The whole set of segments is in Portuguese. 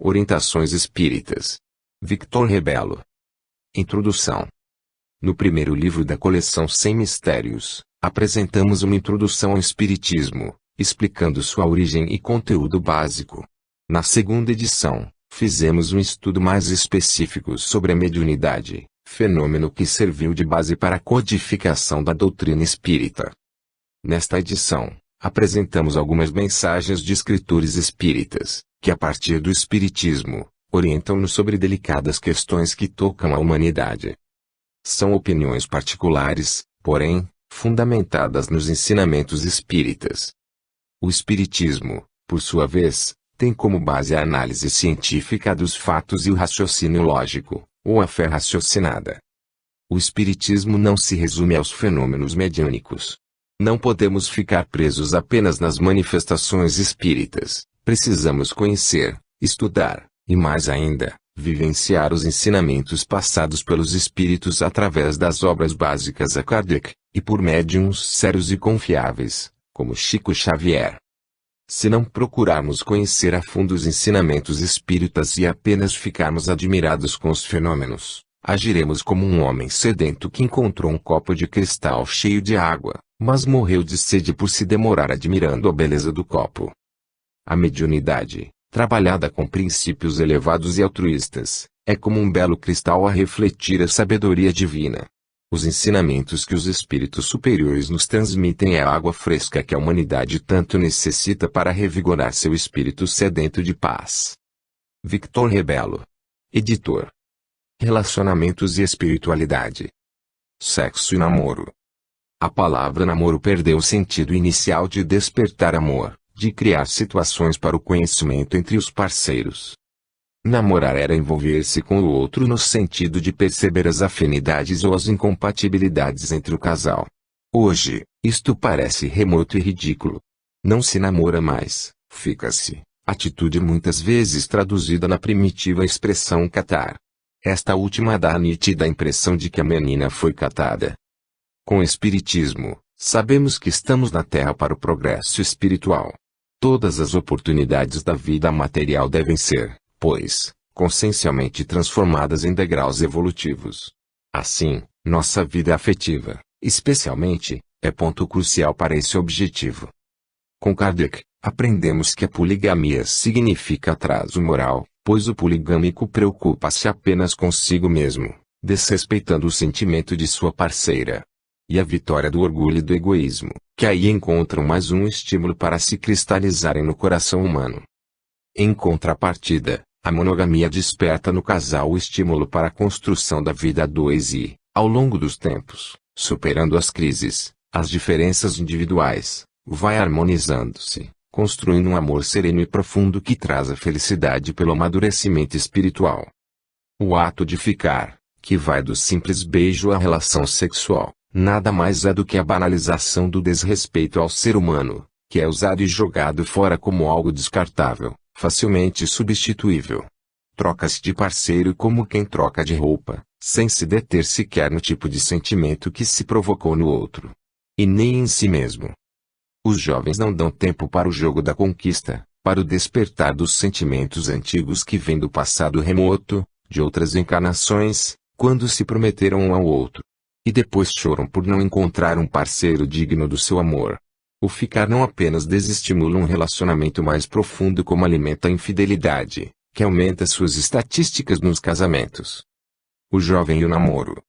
Orientações Espíritas. Victor Rebelo. Introdução. No primeiro livro da coleção Sem Mistérios, apresentamos uma introdução ao Espiritismo, explicando sua origem e conteúdo básico. Na segunda edição, fizemos um estudo mais específico sobre a mediunidade, fenômeno que serviu de base para a codificação da doutrina espírita. Nesta edição, apresentamos algumas mensagens de escritores espíritas, que a partir do Espiritismo, orientam-nos sobre delicadas questões que tocam a humanidade. São opiniões particulares, porém, fundamentadas nos ensinamentos espíritas. O Espiritismo, por sua vez, tem como base a análise científica dos fatos e o raciocínio lógico, ou a fé raciocinada. O Espiritismo não se resume aos fenômenos mediúnicos. Não podemos ficar presos apenas nas manifestações espíritas, precisamos conhecer, estudar, e mais ainda, vivenciar os ensinamentos passados pelos espíritos através das obras básicas a Kardec, e por médiuns sérios e confiáveis, como Chico Xavier. Se não procurarmos conhecer a fundo os ensinamentos espíritas e apenas ficarmos admirados com os fenômenos, agiremos como um homem sedento que encontrou um copo de cristal cheio de água, mas morreu de sede por se demorar admirando a beleza do copo. A mediunidade, trabalhada com princípios elevados e altruístas, é como um belo cristal a refletir a sabedoria divina. Os ensinamentos que os espíritos superiores nos transmitem é a água fresca que a humanidade tanto necessita para revigorar seu espírito sedento de paz. Victor Rebelo. Editor. Relacionamentos e espiritualidade. Sexo e namoro. A palavra namoro perdeu o sentido inicial de despertar amor, de criar situações para o conhecimento entre os parceiros. Namorar era envolver-se com o outro no sentido de perceber as afinidades ou as incompatibilidades entre o casal. Hoje, isto parece remoto e ridículo. Não se namora mais, fica-se, atitude muitas vezes traduzida na primitiva expressão catar. Esta última dá a nítida impressão de que a menina foi catada. Com o Espiritismo, sabemos que estamos na Terra para o progresso espiritual. Todas as oportunidades da vida material devem ser, pois, consciencialmente transformadas em degraus evolutivos. Assim, nossa vida afetiva, especialmente, é ponto crucial para esse objetivo. Com Kardec, aprendemos que a poligamia significa atraso moral, pois o poligâmico preocupa-se apenas consigo mesmo, desrespeitando o sentimento de sua parceira. E a vitória do orgulho e do egoísmo, que aí encontram mais um estímulo para se cristalizarem no coração humano. Em contrapartida, a monogamia desperta no casal o estímulo para a construção da vida a dois e, ao longo dos tempos, superando as crises, as diferenças individuais, vai harmonizando-se, construindo um amor sereno e profundo que traz a felicidade pelo amadurecimento espiritual. O ato de ficar, que vai do simples beijo à relação sexual, nada mais é do que a banalização do desrespeito ao ser humano, que é usado e jogado fora como algo descartável, facilmente substituível. Troca-se de parceiro como quem troca de roupa, sem se deter sequer no tipo de sentimento que se provocou no outro. E nem em si mesmo. Os jovens não dão tempo para o jogo da conquista, para o despertar dos sentimentos antigos que vêm do passado remoto, de outras encarnações, quando se prometeram um ao outro. E depois choram por não encontrar um parceiro digno do seu amor. O ficar não apenas desestimula um relacionamento mais profundo como alimenta a infidelidade, que aumenta suas estatísticas nos casamentos. O jovem e o namoro.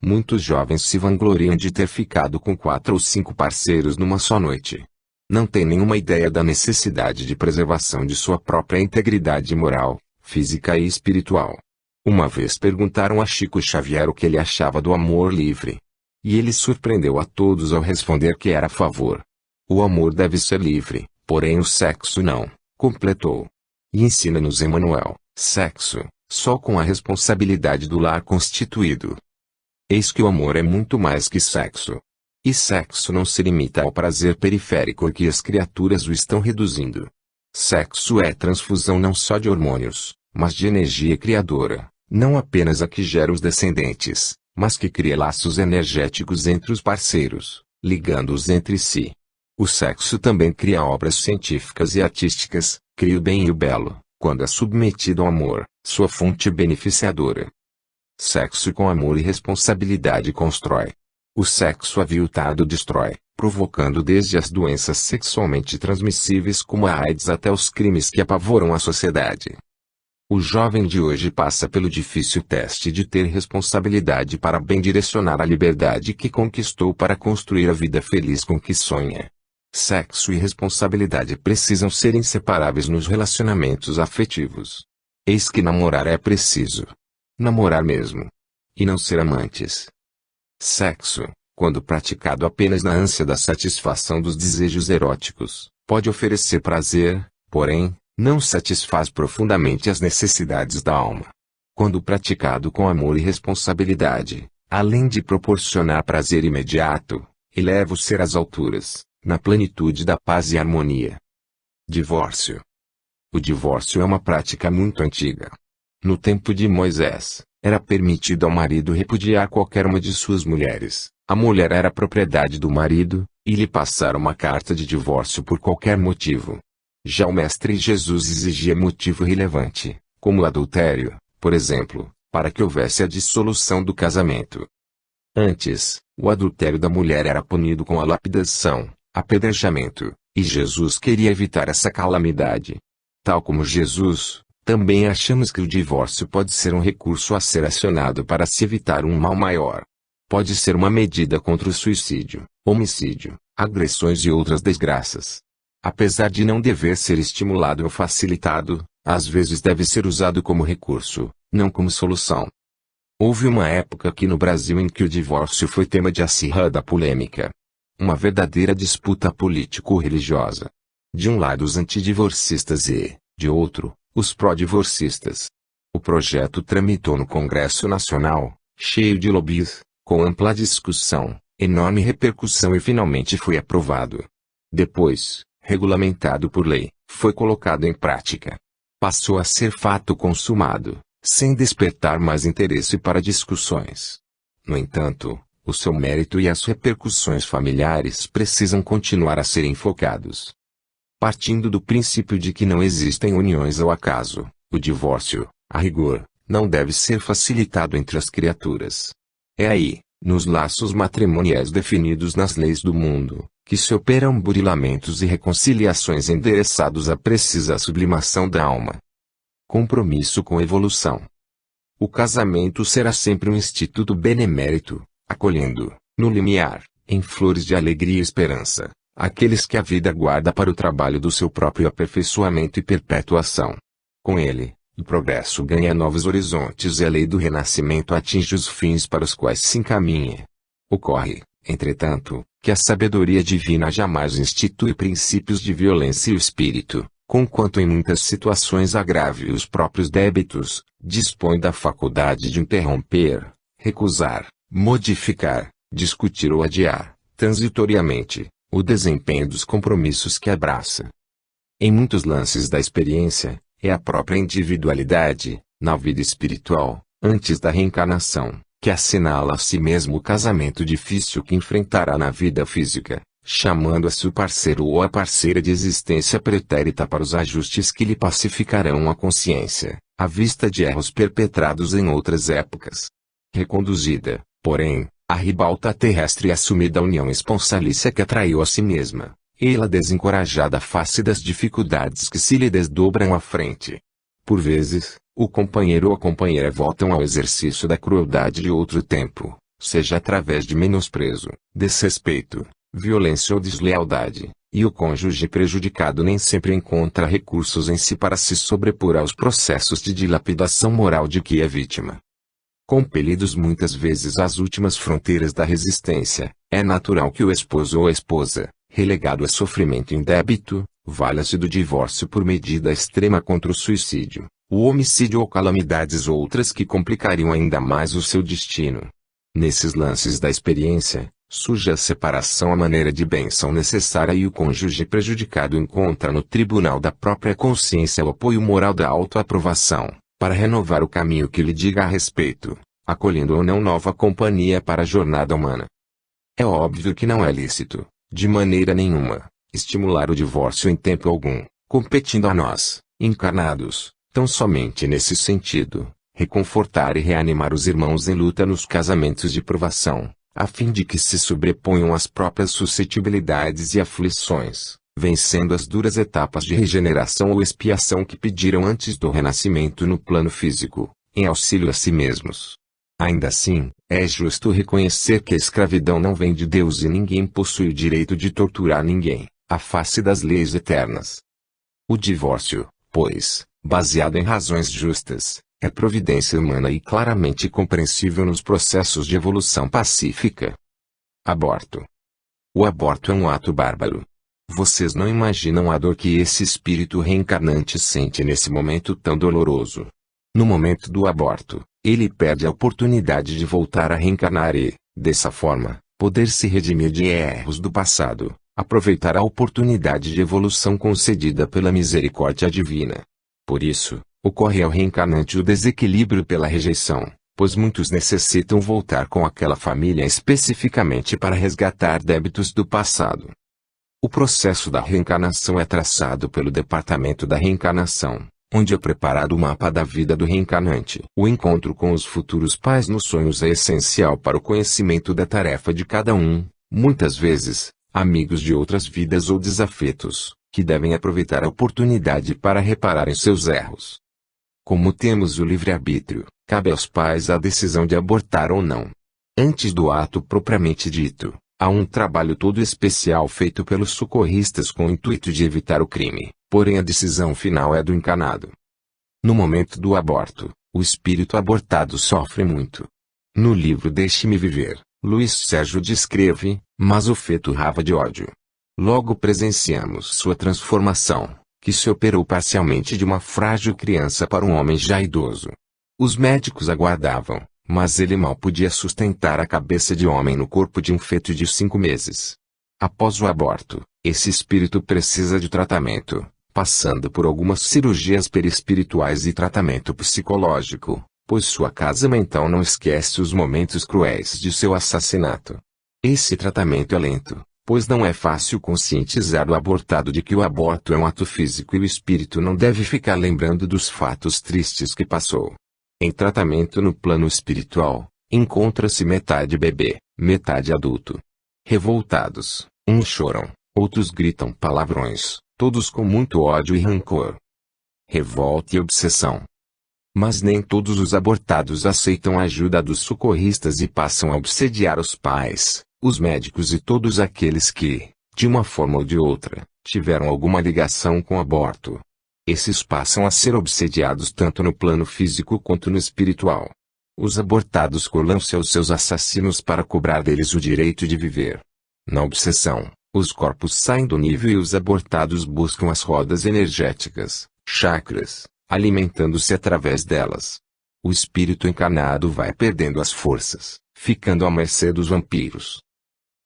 Muitos jovens se vangloriam de ter ficado com 4 ou 5 parceiros numa só noite. Não têm nenhuma ideia da necessidade de preservação de sua própria integridade moral, física e espiritual. Uma vez perguntaram a Chico Xavier o que ele achava do amor livre. E ele surpreendeu a todos ao responder que era a favor. O amor deve ser livre, porém o sexo não, completou. E ensina-nos Emmanuel, sexo, só com a responsabilidade do lar constituído. Eis que o amor é muito mais que sexo. E sexo não se limita ao prazer periférico a que as criaturas o estão reduzindo. Sexo é transfusão não só de hormônios, mas de energia criadora, não apenas a que gera os descendentes, mas que cria laços energéticos entre os parceiros, ligando-os entre si. O sexo também cria obras científicas e artísticas, cria o bem e o belo, quando é submetido ao amor, sua fonte beneficiadora. Sexo com amor e responsabilidade constrói. O sexo aviltado destrói, provocando desde as doenças sexualmente transmissíveis como a AIDS até os crimes que apavoram a sociedade. O jovem de hoje passa pelo difícil teste de ter responsabilidade para bem direcionar a liberdade que conquistou para construir a vida feliz com que sonha. Sexo e responsabilidade precisam ser inseparáveis nos relacionamentos afetivos. Eis que namorar é preciso. Namorar mesmo. E não ser amantes. Sexo, quando praticado apenas na ânsia da satisfação dos desejos eróticos, pode oferecer prazer, porém, não satisfaz profundamente as necessidades da alma. Quando praticado com amor e responsabilidade, além de proporcionar prazer imediato, eleva o ser às alturas, na plenitude da paz e harmonia. Divórcio. O divórcio é uma prática muito antiga. No tempo de Moisés, era permitido ao marido repudiar qualquer uma de suas mulheres. A mulher era propriedade do marido, e lhe passar uma carta de divórcio por qualquer motivo. Já o Mestre Jesus exigia motivo relevante, como o adultério, por exemplo, para que houvesse a dissolução do casamento. Antes, o adultério da mulher era punido com a lapidação, apedrejamento, e Jesus queria evitar essa calamidade. Tal como Jesus, também achamos que o divórcio pode ser um recurso a ser acionado para se evitar um mal maior. Pode ser uma medida contra o suicídio, homicídio, agressões e outras desgraças. Apesar de não dever ser estimulado ou facilitado, às vezes deve ser usado como recurso, não como solução. Houve uma época aqui no Brasil em que o divórcio foi tema de acirrada polêmica. Uma verdadeira disputa político-religiosa. De um lado os antidivorcistas e, de outro, os pró-divorcistas. O projeto tramitou no Congresso Nacional, cheio de lobbies, com ampla discussão, enorme repercussão e finalmente foi aprovado. Depois, regulamentado por lei, foi colocado em prática. Passou a ser fato consumado, sem despertar mais interesse para discussões. No entanto, o seu mérito e as repercussões familiares precisam continuar a ser enfocados. Partindo do princípio de que não existem uniões ao acaso, o divórcio, a rigor, não deve ser facilitado entre as criaturas. É aí, nos laços matrimoniais definidos nas leis do mundo, que se operam burilamentos e reconciliações endereçados à precisa sublimação da alma. Compromisso com evolução. O casamento será sempre um instituto benemérito, acolhendo, no limiar, em flores de alegria e esperança, aqueles que a vida guarda para o trabalho do seu próprio aperfeiçoamento e perpetuação. Com ele, o progresso ganha novos horizontes e a lei do renascimento atinge os fins para os quais se encaminha. Ocorre, entretanto, que a sabedoria divina jamais institui princípios de violência e o espírito, conquanto em muitas situações agrave os próprios débitos, dispõe da faculdade de interromper, recusar, modificar, discutir ou adiar, transitoriamente, o desempenho dos compromissos que abraça. Em muitos lances da experiência, é a própria individualidade, na vida espiritual, antes da reencarnação, que assinala a si mesmo o casamento difícil que enfrentará na vida física, chamando a seu parceiro ou a parceira de existência pretérita para os ajustes que lhe pacificarão a consciência, à vista de erros perpetrados em outras épocas. Reconduzida, porém, à ribalta terrestre e assumida a união esponsalícia que atraiu a si mesma, ela desencorajada face das dificuldades que se lhe desdobram à frente. Por vezes, o companheiro ou a companheira voltam ao exercício da crueldade de outro tempo, seja através de menosprezo, desrespeito, violência ou deslealdade, e o cônjuge prejudicado nem sempre encontra recursos em si para se sobrepor aos processos de dilapidação moral de que é vítima. Compelidos muitas vezes às últimas fronteiras da resistência, é natural que o esposo ou a esposa, relegado a sofrimento indébito, valha-se do divórcio por medida extrema contra o suicídio, o homicídio ou calamidades outras que complicariam ainda mais o seu destino. Nesses lances da experiência, surge a separação à maneira de bênção necessária e o cônjuge prejudicado encontra no tribunal da própria consciência o apoio moral da autoaprovação, para renovar o caminho que lhe diga a respeito, acolhendo ou não nova companhia para a jornada humana. É óbvio que não é lícito, de maneira nenhuma, estimular o divórcio em tempo algum, competindo a nós, encarnados, tão somente nesse sentido, reconfortar e reanimar os irmãos em luta nos casamentos de provação, a fim de que se sobreponham às próprias suscetibilidades e aflições, vencendo as duras etapas de regeneração ou expiação que pediram antes do renascimento no plano físico, em auxílio a si mesmos. Ainda assim, é justo reconhecer que a escravidão não vem de Deus e ninguém possui o direito de torturar ninguém, à face das leis eternas. O divórcio, pois, baseado em razões justas, é providência humana e claramente compreensível nos processos de evolução pacífica. Aborto. O aborto é um ato bárbaro. Vocês não imaginam a dor que esse espírito reencarnante sente nesse momento tão doloroso. No momento do aborto, ele perde a oportunidade de voltar a reencarnar e, dessa forma, poder se redimir de erros do passado, aproveitar a oportunidade de evolução concedida pela misericórdia divina. Por isso, ocorre ao reencarnante o desequilíbrio pela rejeição, pois muitos necessitam voltar com aquela família especificamente para resgatar débitos do passado. O processo da reencarnação é traçado pelo Departamento da Reencarnação, onde é preparado o mapa da vida do reencarnante. O encontro com os futuros pais nos sonhos é essencial para o conhecimento da tarefa de cada um, muitas vezes, amigos de outras vidas ou desafetos, que devem aproveitar a oportunidade para reparar em seus erros. Como temos o livre-arbítrio, cabe aos pais a decisão de abortar ou não. Antes do ato propriamente dito, há um trabalho todo especial feito pelos socorristas com o intuito de evitar o crime, porém a decisão final é do encarnado. No momento do aborto, o espírito abortado sofre muito. No livro Deixe-me Viver, Luiz Sérgio descreve, mas o feto rava de ódio. Logo presenciamos sua transformação, que se operou parcialmente de uma frágil criança para um homem já idoso. Os médicos aguardavam, mas ele mal podia sustentar a cabeça de homem no corpo de um feto de 5 meses. Após o aborto, esse espírito precisa de tratamento, passando por algumas cirurgias perispirituais e tratamento psicológico, pois sua casa mental não esquece os momentos cruéis de seu assassinato. Esse tratamento é lento, pois não é fácil conscientizar o abortado de que o aborto é um ato físico e o espírito não deve ficar lembrando dos fatos tristes que passou. Em tratamento no plano espiritual, encontra-se metade bebê, metade adulto. Revoltados, uns choram, outros gritam palavrões, todos com muito ódio e rancor. Revolta e obsessão. Mas nem todos os abortados aceitam a ajuda dos socorristas e passam a obsediar os pais, os médicos e todos aqueles que, de uma forma ou de outra, tiveram alguma ligação com o aborto. Esses passam a ser obsediados tanto no plano físico quanto no espiritual. Os abortados colam-se aos seus assassinos para cobrar deles o direito de viver. Na obsessão, os corpos saem do nível e os abortados buscam as rodas energéticas, chakras, alimentando-se através delas. O espírito encarnado vai perdendo as forças, ficando à mercê dos vampiros.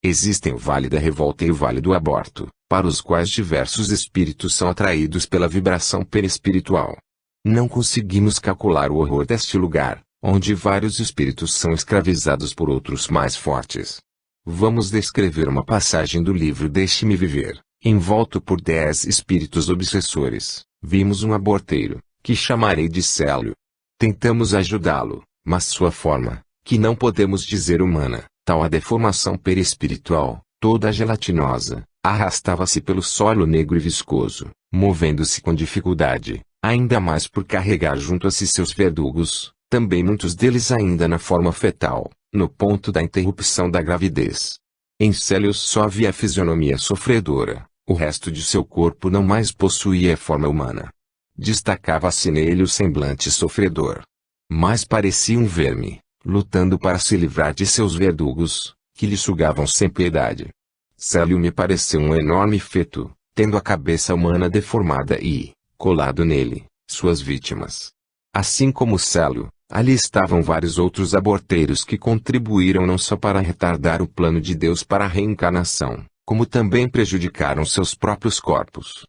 Existem o Vale da Revolta e o Vale do Aborto, para os quais diversos espíritos são atraídos pela vibração perispiritual. Não conseguimos calcular o horror deste lugar, onde vários espíritos são escravizados por outros mais fortes. Vamos descrever uma passagem do livro Deixe-me Viver. Envolto por 10 espíritos obsessores, vimos um aborteiro, que chamarei de Célio. Tentamos ajudá-lo, mas sua forma, que não podemos dizer humana, tal a deformação perispiritual, toda gelatinosa, arrastava-se pelo solo negro e viscoso, movendo-se com dificuldade, ainda mais por carregar junto a si seus verdugos, também muitos deles ainda na forma fetal, no ponto da interrupção da gravidez. Em Célio só havia a fisionomia sofredora, o resto de seu corpo não mais possuía a forma humana. Destacava-se nele o semblante sofredor. Mas parecia um verme, lutando para se livrar de seus verdugos, que lhe sugavam sem piedade. Célio me pareceu um enorme feto, tendo a cabeça humana deformada e, colado nele, suas vítimas. Assim como Célio, ali estavam vários outros aborteiros que contribuíram não só para retardar o plano de Deus para a reencarnação, como também prejudicaram seus próprios corpos.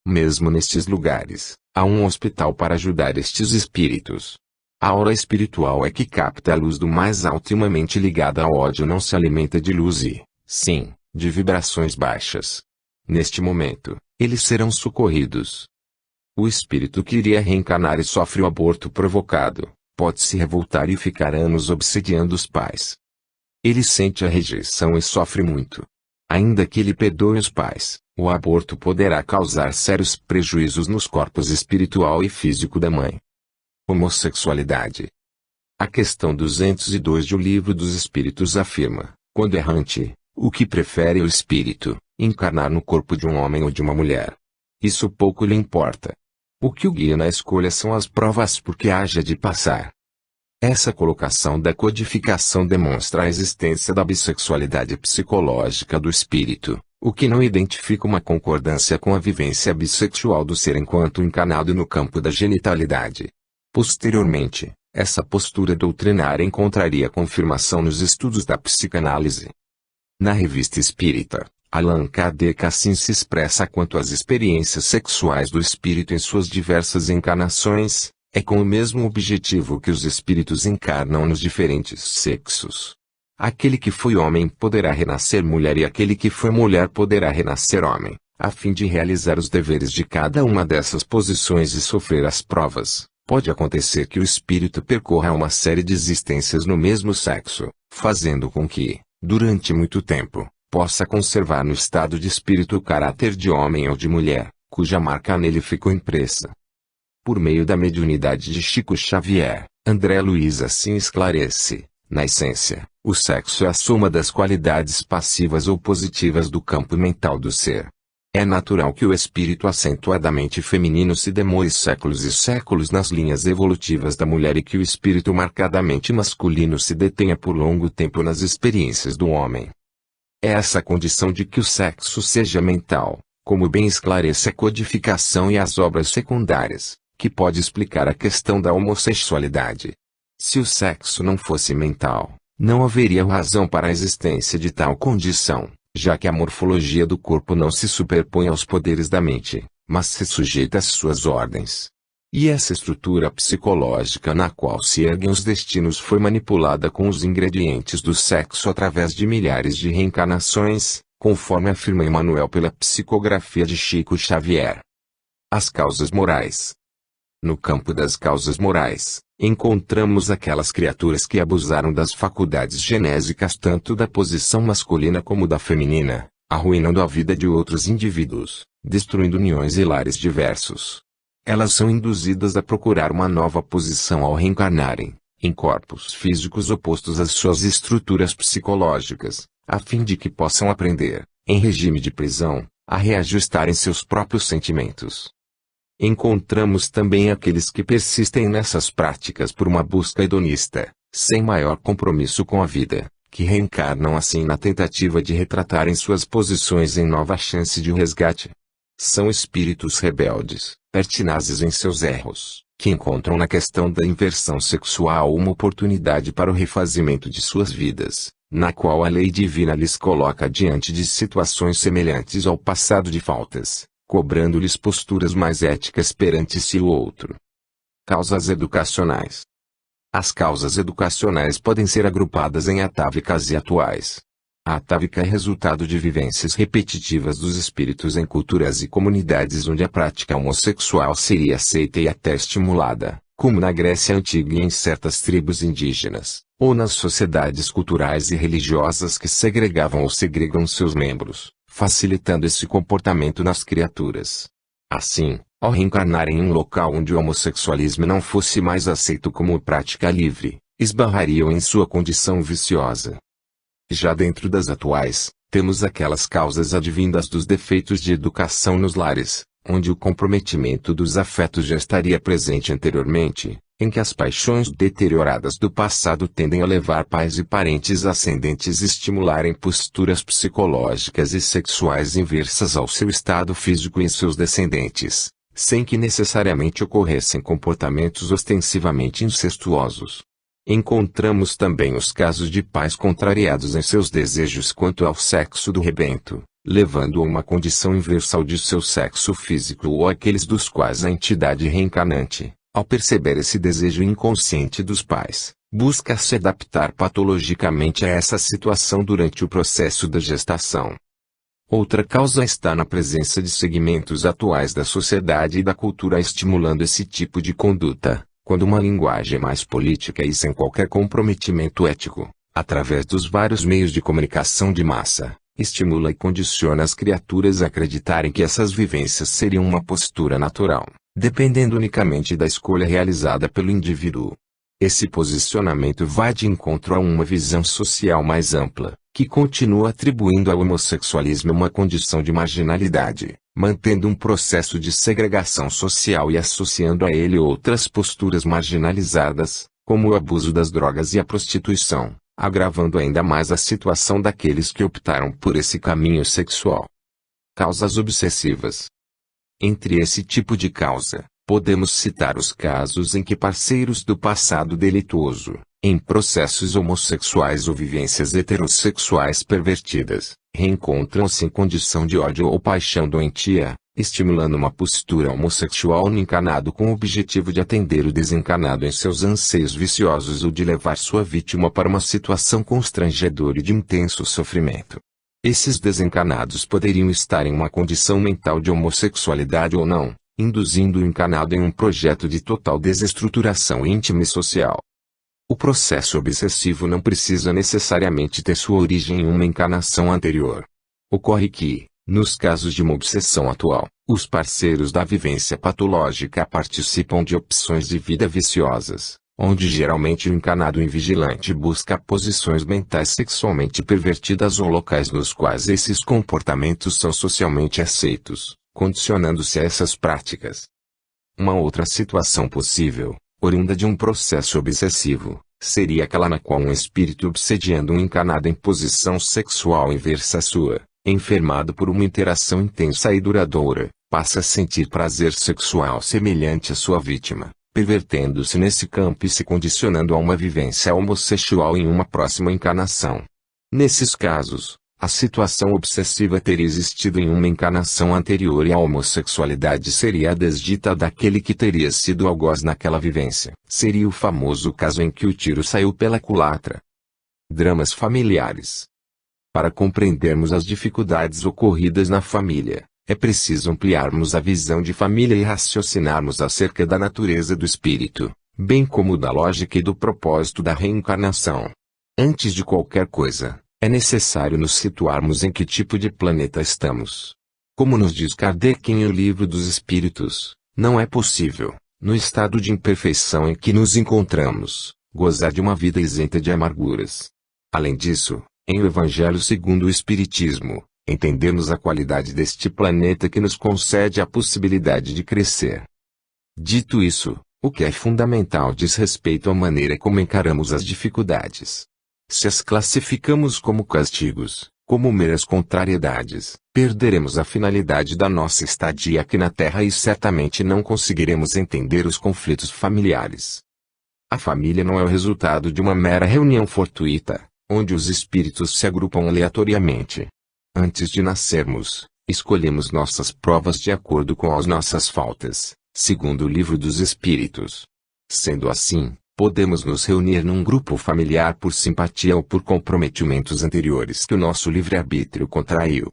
Mesmo nestes lugares, há um hospital para ajudar estes espíritos. A aura espiritual é que capta a luz do mais alto e uma mente ligada ao ódio não se alimenta de luz e, sim, de vibrações baixas. Neste momento, eles serão socorridos. O espírito que iria reencarnar e sofre o aborto provocado, pode se revoltar e ficar anos obsediando os pais. Ele sente a rejeição e sofre muito. Ainda que ele perdoe os pais, o aborto poderá causar sérios prejuízos nos corpos espiritual e físico da mãe. Homossexualidade. A questão 202 de O Livro dos Espíritos afirma, quando errante, o que prefere o espírito, encarnar no corpo de um homem ou de uma mulher. Isso pouco lhe importa. O que o guia na escolha são as provas por que haja de passar. Essa colocação da codificação demonstra a existência da bissexualidade psicológica do espírito, o que não identifica uma concordância com a vivência bissexual do ser enquanto encarnado no campo da genitalidade. Posteriormente, essa postura doutrinária encontraria confirmação nos estudos da psicanálise. Na Revista Espírita, Allan Kardec assim se expressa quanto às experiências sexuais do espírito em suas diversas encarnações, é com o mesmo objetivo que os espíritos encarnam nos diferentes sexos. Aquele que foi homem poderá renascer mulher e aquele que foi mulher poderá renascer homem, a fim de realizar os deveres de cada uma dessas posições e sofrer as provas. Pode acontecer que o espírito percorra uma série de existências no mesmo sexo, fazendo com que, durante muito tempo, possa conservar no estado de espírito o caráter de homem ou de mulher, cuja marca nele ficou impressa. Por meio da mediunidade de Chico Xavier, André Luiz assim esclarece, na essência, o sexo é a soma das qualidades passivas ou positivas do campo mental do ser. É natural que o espírito acentuadamente feminino se demore séculos e séculos nas linhas evolutivas da mulher e que o espírito marcadamente masculino se detenha por longo tempo nas experiências do homem. É essa condição de que o sexo seja mental, como bem esclarece a codificação e as obras secundárias, que pode explicar a questão da homossexualidade. Se o sexo não fosse mental, não haveria razão para a existência de tal condição, já que a morfologia do corpo não se superpõe aos poderes da mente, mas se sujeita às suas ordens. E essa estrutura psicológica na qual se erguem os destinos foi manipulada com os ingredientes do sexo através de milhares de reencarnações, conforme afirma Emmanuel pela psicografia de Chico Xavier. As causas morais. No campo das causas morais, encontramos aquelas criaturas que abusaram das faculdades genésicas tanto da posição masculina como da feminina, arruinando a vida de outros indivíduos, destruindo uniões e lares diversos. Elas são induzidas a procurar uma nova posição ao reencarnarem, em corpos físicos opostos às suas estruturas psicológicas, a fim de que possam aprender, em regime de prisão, a reajustar em seus próprios sentimentos. Encontramos também aqueles que persistem nessas práticas por uma busca hedonista, sem maior compromisso com a vida, que reencarnam assim na tentativa de retratarem suas posições em nova chance de resgate. São espíritos rebeldes, pertinazes em seus erros, que encontram na questão da inversão sexual uma oportunidade para o refazimento de suas vidas, na qual a lei divina lhes coloca diante de situações semelhantes ao passado de faltas, cobrando-lhes posturas mais éticas perante si e o outro. Causas educacionais. As causas educacionais podem ser agrupadas em atávicas e atuais. A atávica é resultado de vivências repetitivas dos espíritos em culturas e comunidades onde a prática homossexual seria aceita e até estimulada, como na Grécia Antiga e em certas tribos indígenas, ou nas sociedades culturais e religiosas que segregavam ou segregam seus membros, facilitando esse comportamento nas criaturas. Assim, ao reencarnar em um local onde o homossexualismo não fosse mais aceito como prática livre, esbarrariam em sua condição viciosa. Já dentro das atuais, temos aquelas causas advindas dos defeitos de educação nos lares, onde o comprometimento dos afetos já estaria presente anteriormente, em que as paixões deterioradas do passado tendem a levar pais e parentes ascendentes a estimularem posturas psicológicas e sexuais inversas ao seu estado físico e em seus descendentes, sem que necessariamente ocorressem comportamentos ostensivamente incestuosos. Encontramos também os casos de pais contrariados em seus desejos quanto ao sexo do rebento, levando a uma condição inversal de seu sexo físico ou aqueles dos quais a entidade reencarnante, ao perceber esse desejo inconsciente dos pais, busca se adaptar patologicamente a essa situação durante o processo da gestação. Outra causa está na presença de segmentos atuais da sociedade e da cultura estimulando esse tipo de conduta, quando uma linguagem mais política e sem qualquer comprometimento ético, através dos vários meios de comunicação de massa, estimula e condiciona as criaturas a acreditarem que essas vivências seriam uma postura natural, dependendo unicamente da escolha realizada pelo indivíduo. Esse posicionamento vai de encontro a uma visão social mais ampla, que continua atribuindo ao homossexualismo uma condição de marginalidade, mantendo um processo de segregação social e associando a ele outras posturas marginalizadas, como o abuso das drogas e a prostituição, agravando ainda mais a situação daqueles que optaram por esse caminho sexual. Causas obsessivas. Entre esse tipo de causa, podemos citar os casos em que parceiros do passado delituoso, em processos homossexuais ou vivências heterossexuais pervertidas, reencontram-se em condição de ódio ou paixão doentia, estimulando uma postura homossexual no encanado com o objetivo de atender o desencanado em seus anseios viciosos ou de levar sua vítima para uma situação constrangedora e de intenso sofrimento. Esses desencanados poderiam estar em uma condição mental de homossexualidade ou não, induzindo o encanado em um projeto de total desestruturação íntima e social. O processo obsessivo não precisa necessariamente ter sua origem em uma encarnação anterior. Ocorre que, nos casos de uma obsessão atual, os parceiros da vivência patológica participam de opções de vida viciosas, onde geralmente o encarnado invigilante busca posições mentais sexualmente pervertidas ou locais nos quais esses comportamentos são socialmente aceitos, condicionando-se a essas práticas. Uma outra situação possível, oriunda de um processo obsessivo, seria aquela na qual um espírito obsediando um encarnado em posição sexual inversa à sua, enfermado por uma interação intensa e duradoura, passa a sentir prazer sexual semelhante à sua vítima, pervertendo-se nesse campo e se condicionando a uma vivência homossexual em uma próxima encarnação. Nesses casos, a situação obsessiva teria existido em uma encarnação anterior e a homossexualidade seria a desdita daquele que teria sido algoz naquela vivência. Seria o famoso caso em que o tiro saiu pela culatra. Dramas familiares. Para compreendermos as dificuldades ocorridas na família, é preciso ampliarmos a visão de família e raciocinarmos acerca da natureza do espírito, bem como da lógica e do propósito da reencarnação. Antes de qualquer coisa, é necessário nos situarmos em que tipo de planeta estamos. Como nos diz Kardec em O Livro dos Espíritos, não é possível, no estado de imperfeição em que nos encontramos, gozar de uma vida isenta de amarguras. Além disso, em O Evangelho segundo o Espiritismo, entendemos a qualidade deste planeta que nos concede a possibilidade de crescer. Dito isso, o que é fundamental diz respeito à maneira como encaramos as dificuldades. Se as classificamos como castigos, como meras contrariedades, perderemos a finalidade da nossa estadia aqui na Terra e certamente não conseguiremos entender os conflitos familiares. A família não é o resultado de uma mera reunião fortuita, onde os espíritos se agrupam aleatoriamente. Antes de nascermos, escolhemos nossas provas de acordo com as nossas faltas, segundo o Livro dos Espíritos. Sendo assim, podemos nos reunir num grupo familiar por simpatia ou por comprometimentos anteriores que o nosso livre-arbítrio contraiu.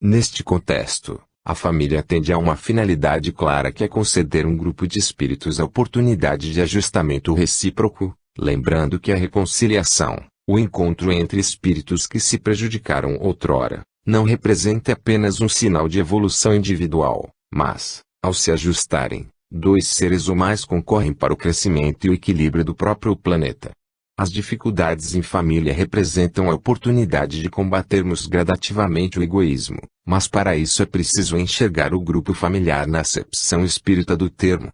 Neste contexto, a família tende a uma finalidade clara que é conceder um grupo de espíritos a oportunidade de ajustamento recíproco, lembrando que a reconciliação, o encontro entre espíritos que se prejudicaram outrora, não representa apenas um sinal de evolução individual, mas, ao se ajustarem, dois seres ou mais concorrem para o crescimento e o equilíbrio do próprio planeta. As dificuldades em família representam a oportunidade de combatermos gradativamente o egoísmo, mas para isso é preciso enxergar o grupo familiar na acepção espírita do termo.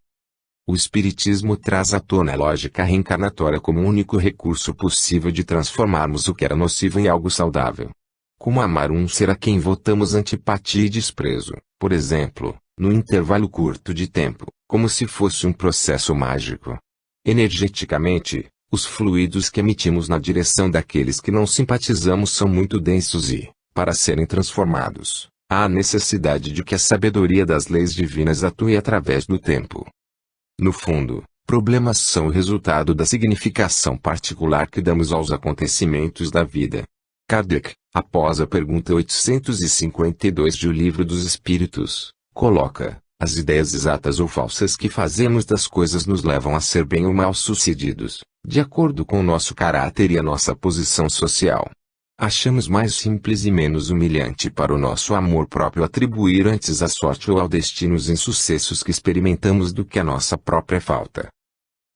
O Espiritismo traz à tona a lógica reencarnatória como o único recurso possível de transformarmos o que era nocivo em algo saudável. Como amar um ser a quem votamos antipatia e desprezo, por exemplo, no intervalo curto de tempo, como se fosse um processo mágico. Energeticamente, os fluidos que emitimos na direção daqueles que não simpatizamos são muito densos e, para serem transformados, há a necessidade de que a sabedoria das leis divinas atue através do tempo. No fundo, problemas são o resultado da significação particular que damos aos acontecimentos da vida. Kardec, após a pergunta 852 de O Livro dos Espíritos, coloca: as ideias exatas ou falsas que fazemos das coisas nos levam a ser bem ou mal sucedidos, de acordo com o nosso caráter e a nossa posição social. Achamos mais simples e menos humilhante para o nosso amor próprio atribuir antes à sorte ou ao destino os insucessos que experimentamos do que a nossa própria falta.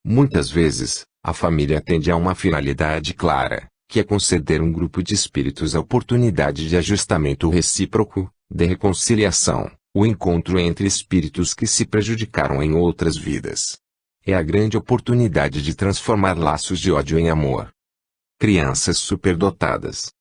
Muitas vezes, a família tende a uma finalidade clara, que é conceder um grupo de espíritos a oportunidade de ajustamento recíproco, de reconciliação, o encontro entre espíritos que se prejudicaram em outras vidas. É a grande oportunidade de transformar laços de ódio em amor. Crianças superdotadas.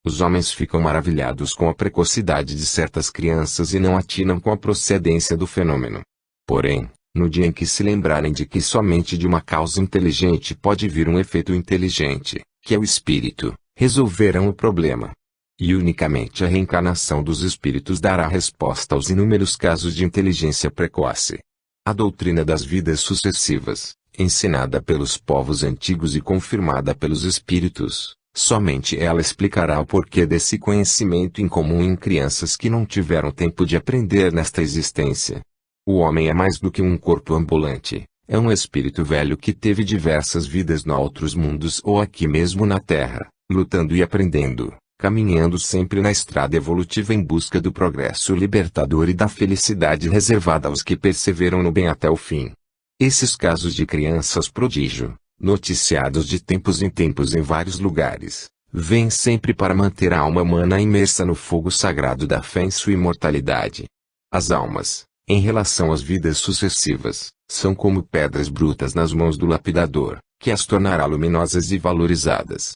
Os homens ficam maravilhados com a precocidade de certas crianças e não atinam com a procedência do fenômeno. Porém, no dia em que se lembrarem de que somente de uma causa inteligente pode vir um efeito inteligente, que é o espírito, resolverão o problema. E unicamente a reencarnação dos espíritos dará resposta aos inúmeros casos de inteligência precoce. A doutrina das vidas sucessivas, ensinada pelos povos antigos e confirmada pelos espíritos, somente ela explicará o porquê desse conhecimento incomum em crianças que não tiveram tempo de aprender nesta existência. O homem é mais do que um corpo ambulante, é um espírito velho que teve diversas vidas nos outros mundos ou aqui mesmo na Terra, lutando e aprendendo, caminhando sempre na estrada evolutiva em busca do progresso libertador e da felicidade reservada aos que perseveram no bem até o fim. Esses casos de crianças prodígio, noticiados de tempos em tempos em vários lugares, vêm sempre para manter a alma humana imersa no fogo sagrado da fé em sua imortalidade. As almas, em relação às vidas sucessivas, são como pedras brutas nas mãos do lapidador, que as tornará luminosas e valorizadas.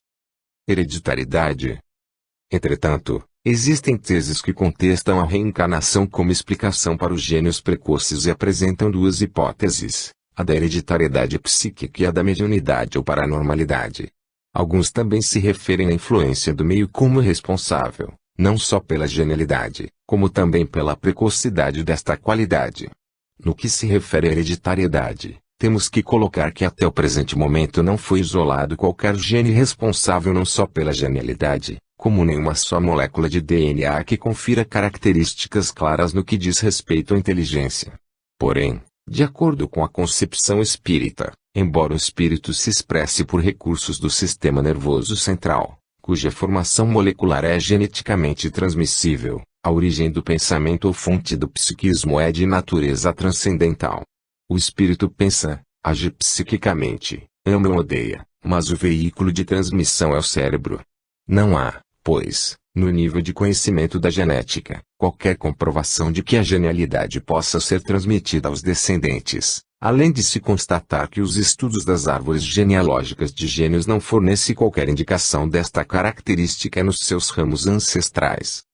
Hereditariedade. Entretanto, existem teses que contestam a reencarnação como explicação para os gênios precoces e apresentam duas hipóteses: a da hereditariedade psíquica e a da mediunidade ou paranormalidade. Alguns também se referem à influência do meio como responsável, não só pela genialidade, como também pela precocidade desta qualidade. No que se refere à hereditariedade, temos que colocar que até o presente momento não foi isolado qualquer gene responsável não só pela genialidade, como nenhuma só molécula de DNA que confira características claras no que diz respeito à inteligência. Porém, de acordo com a concepção espírita, embora o espírito se expresse por recursos do sistema nervoso central, cuja formação molecular é geneticamente transmissível, a origem do pensamento ou fonte do psiquismo é de natureza transcendental. O espírito pensa, age psiquicamente, ama ou odeia, mas o veículo de transmissão é o cérebro. Não há, pois, no nível de conhecimento da genética, qualquer comprovação de que a genialidade possa ser transmitida aos descendentes, além de se constatar que os estudos das árvores genealógicas de gênios não fornecem qualquer indicação desta característica nos seus ramos ancestrais.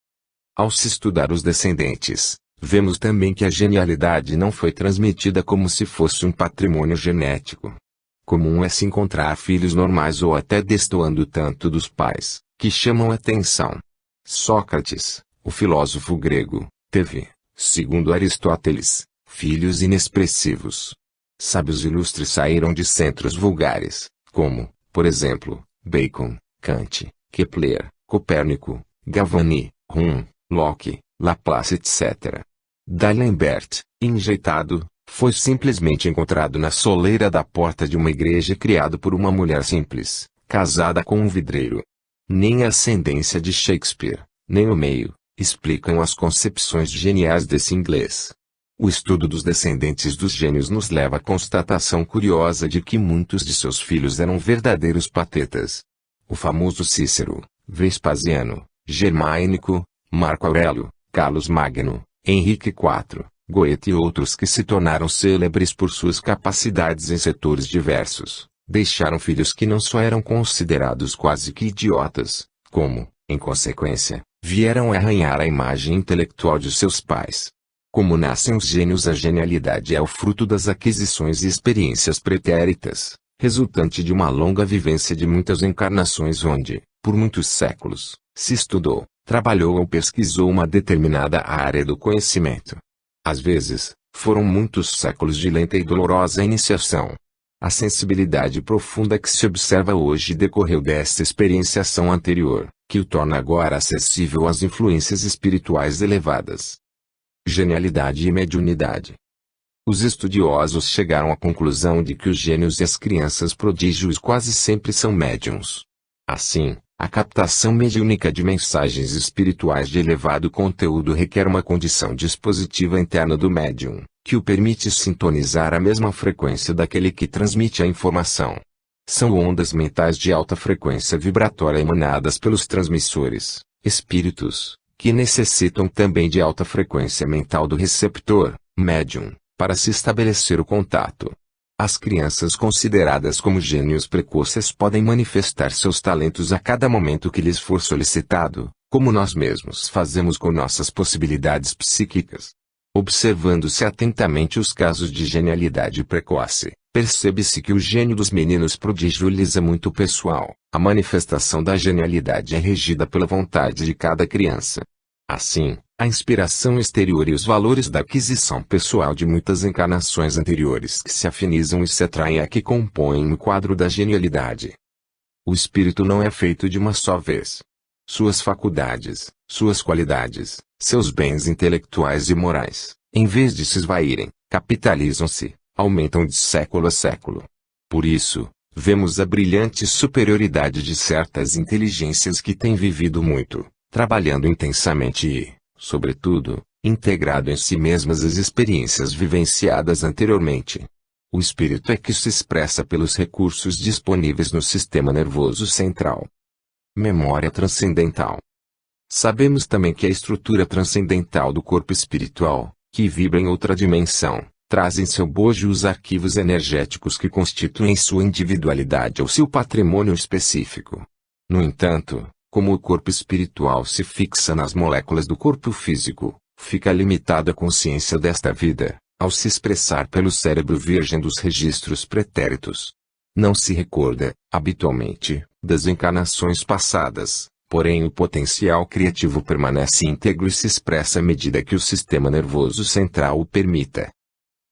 Ao se estudar os descendentes, vemos também que a genialidade não foi transmitida como se fosse um patrimônio genético. Comum é se encontrar filhos normais ou até destoando tanto dos pais, que chamam a atenção. Sócrates, o filósofo grego, teve, segundo Aristóteles, filhos inexpressivos. Sábios ilustres saíram de centros vulgares, como, por exemplo, Bacon, Kant, Kepler, Copérnico, Galvani, Hum, Locke, Laplace etc. D'Alembert, enjeitado, foi simplesmente encontrado na soleira da porta de uma igreja criado por uma mulher simples, casada com um vidreiro. Nem a ascendência de Shakespeare, nem o meio, explicam as concepções geniais desse inglês. O estudo dos descendentes dos gênios nos leva à constatação curiosa de que muitos de seus filhos eram verdadeiros patetas. O famoso Cícero, Vespasiano, Germânico, Marco Aurélio, Carlos Magno, Henrique IV, Goethe e outros que se tornaram célebres por suas capacidades em setores diversos, deixaram filhos que não só eram considerados quase que idiotas, como, em consequência, vieram a arranhar a imagem intelectual de seus pais. Como nascem os gênios, a genialidade é o fruto das aquisições e experiências pretéritas, resultante de uma longa vivência de muitas encarnações onde, por muitos séculos, se estudou, trabalhou ou pesquisou uma determinada área do conhecimento. Às vezes, foram muitos séculos de lenta e dolorosa iniciação. A sensibilidade profunda que se observa hoje decorreu desta experienciação anterior, que o torna agora acessível às influências espirituais elevadas. Genialidade e mediunidade. Os estudiosos chegaram à conclusão de que os gênios e as crianças prodígios quase sempre são médiuns. Assim, a captação mediúnica de mensagens espirituais de elevado conteúdo requer uma condição dispositiva interna do médium, que o permite sintonizar a mesma frequência daquele que transmite a informação. São ondas mentais de alta frequência vibratória emanadas pelos transmissores, espíritos, que necessitam também de alta frequência mental do receptor, médium, para se estabelecer o contato. As crianças consideradas como gênios precoces podem manifestar seus talentos a cada momento que lhes for solicitado, como nós mesmos fazemos com nossas possibilidades psíquicas. Observando-se atentamente os casos de genialidade precoce, percebe-se que o gênio dos meninos prodígio lhes é muito pessoal. A manifestação da genialidade é regida pela vontade de cada criança. Assim, a inspiração exterior e os valores da aquisição pessoal de muitas encarnações anteriores que se afinizam e se atraem a que compõem o quadro da genialidade. O espírito não é feito de uma só vez. Suas faculdades, suas qualidades, seus bens intelectuais e morais, em vez de se esvaírem, capitalizam-se, aumentam de século a século. Por isso, vemos a brilhante superioridade de certas inteligências que têm vivido muito, trabalhando intensamente e, sobretudo, integrado em si mesmas as experiências vivenciadas anteriormente. O espírito é que se expressa pelos recursos disponíveis no sistema nervoso central. Memória transcendental. Sabemos também que a estrutura transcendental do corpo espiritual, que vibra em outra dimensão, traz em seu bojo os arquivos energéticos que constituem sua individualidade ou seu patrimônio específico. No entanto, como o corpo espiritual se fixa nas moléculas do corpo físico, fica limitada a consciência desta vida, ao se expressar pelo cérebro virgem dos registros pretéritos. Não se recorda, habitualmente, das encarnações passadas, porém o potencial criativo permanece íntegro e se expressa à medida que o sistema nervoso central o permita.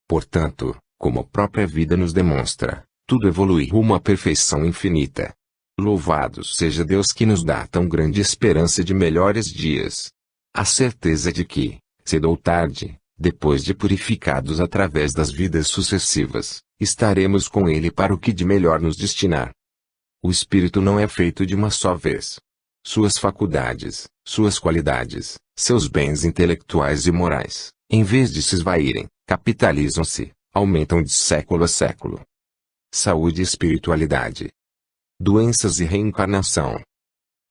Portanto, como a própria vida nos demonstra, tudo evolui rumo à perfeição infinita. Louvado seja Deus que nos dá tão grande esperança de melhores dias. A certeza de que, cedo ou tarde, depois de purificados através das vidas sucessivas, estaremos com Ele para o que de melhor nos destinar. O espírito não é feito de uma só vez. Suas faculdades, suas qualidades, seus bens intelectuais e morais, em vez de se esvaírem, capitalizam-se, aumentam de século a século. Saúde e espiritualidade. Doenças e reencarnação.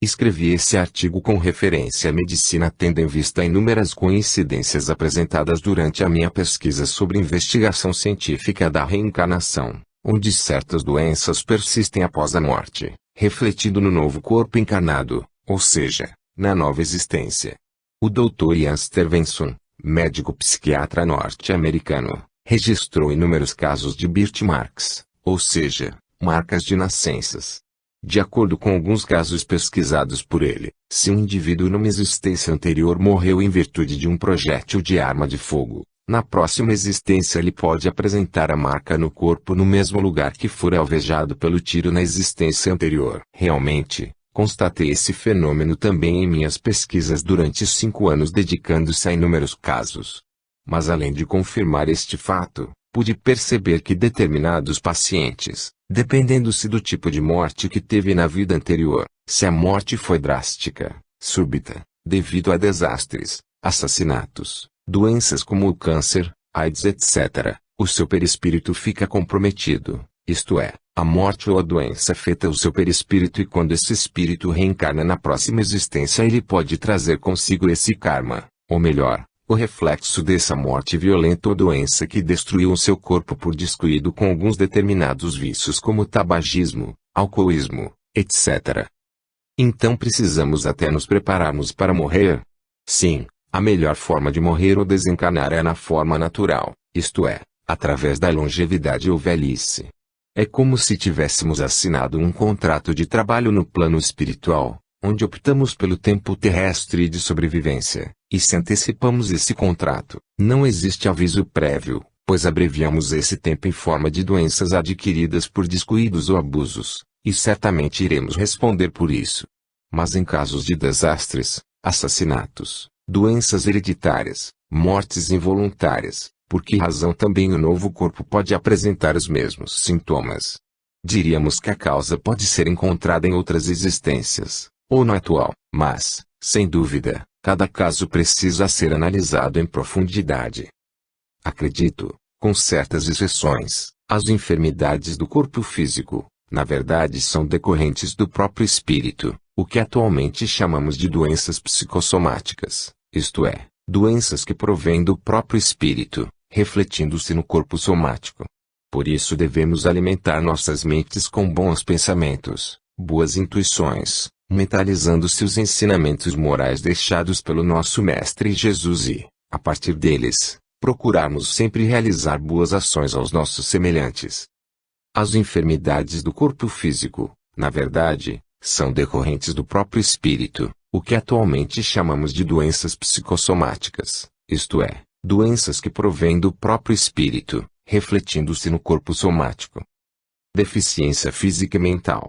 Escrevi esse artigo com referência à medicina tendo em vista inúmeras coincidências apresentadas durante a minha pesquisa sobre investigação científica da reencarnação, onde certas doenças persistem após a morte, refletindo no novo corpo encarnado, ou seja, na nova existência. O Dr. Ian Stevenson, médico psiquiatra norte-americano, registrou inúmeros casos de birthmarks, ou seja, marcas de nascenças. De acordo com alguns casos pesquisados por ele, se um indivíduo numa existência anterior morreu em virtude de um projétil de arma de fogo, na próxima existência ele pode apresentar a marca no corpo no mesmo lugar que fora alvejado pelo tiro na existência anterior. Realmente, constatei esse fenômeno também em minhas pesquisas durante 5 anos dedicando-se a inúmeros casos. Mas além de confirmar este fato, pude perceber que determinados pacientes, dependendo-se do tipo de morte que teve na vida anterior, se a morte foi drástica, súbita, devido a desastres, assassinatos, doenças como o câncer, AIDS etc., o seu perispírito fica comprometido, isto é, a morte ou a doença afeta o seu perispírito e quando esse espírito reencarna na próxima existência ele pode trazer consigo esse karma, ou melhor, o reflexo dessa morte violenta ou doença que destruiu o seu corpo por descuido com alguns determinados vícios como tabagismo, alcoolismo, etc. Então precisamos até nos prepararmos para morrer? Sim, a melhor forma de morrer ou desencarnar é na forma natural, isto é, através da longevidade ou velhice. É como se tivéssemos assinado um contrato de trabalho no plano espiritual, onde optamos pelo tempo terrestre de sobrevivência, e se antecipamos esse contrato, não existe aviso prévio, pois abreviamos esse tempo em forma de doenças adquiridas por descuidos ou abusos, e certamente iremos responder por isso. Mas em casos de desastres, assassinatos, doenças hereditárias, mortes involuntárias, por que razão também o novo corpo pode apresentar os mesmos sintomas? Diríamos que a causa pode ser encontrada em outras existências, ou no atual, mas, sem dúvida, cada caso precisa ser analisado em profundidade. Acredito, com certas exceções, as enfermidades do corpo físico, na verdade são decorrentes do próprio espírito, o que atualmente chamamos de doenças psicossomáticas, isto é, doenças que provêm do próprio espírito, refletindo-se no corpo somático. Por isso devemos alimentar nossas mentes com bons pensamentos, boas intuições, mentalizando-se os ensinamentos morais deixados pelo nosso Mestre Jesus e, a partir deles, procurarmos sempre realizar boas ações aos nossos semelhantes. As enfermidades do corpo físico, na verdade, são decorrentes do próprio espírito, o que atualmente chamamos de doenças psicossomáticas, isto é, doenças que provêm do próprio espírito, refletindo-se no corpo somático. Deficiência física e mental.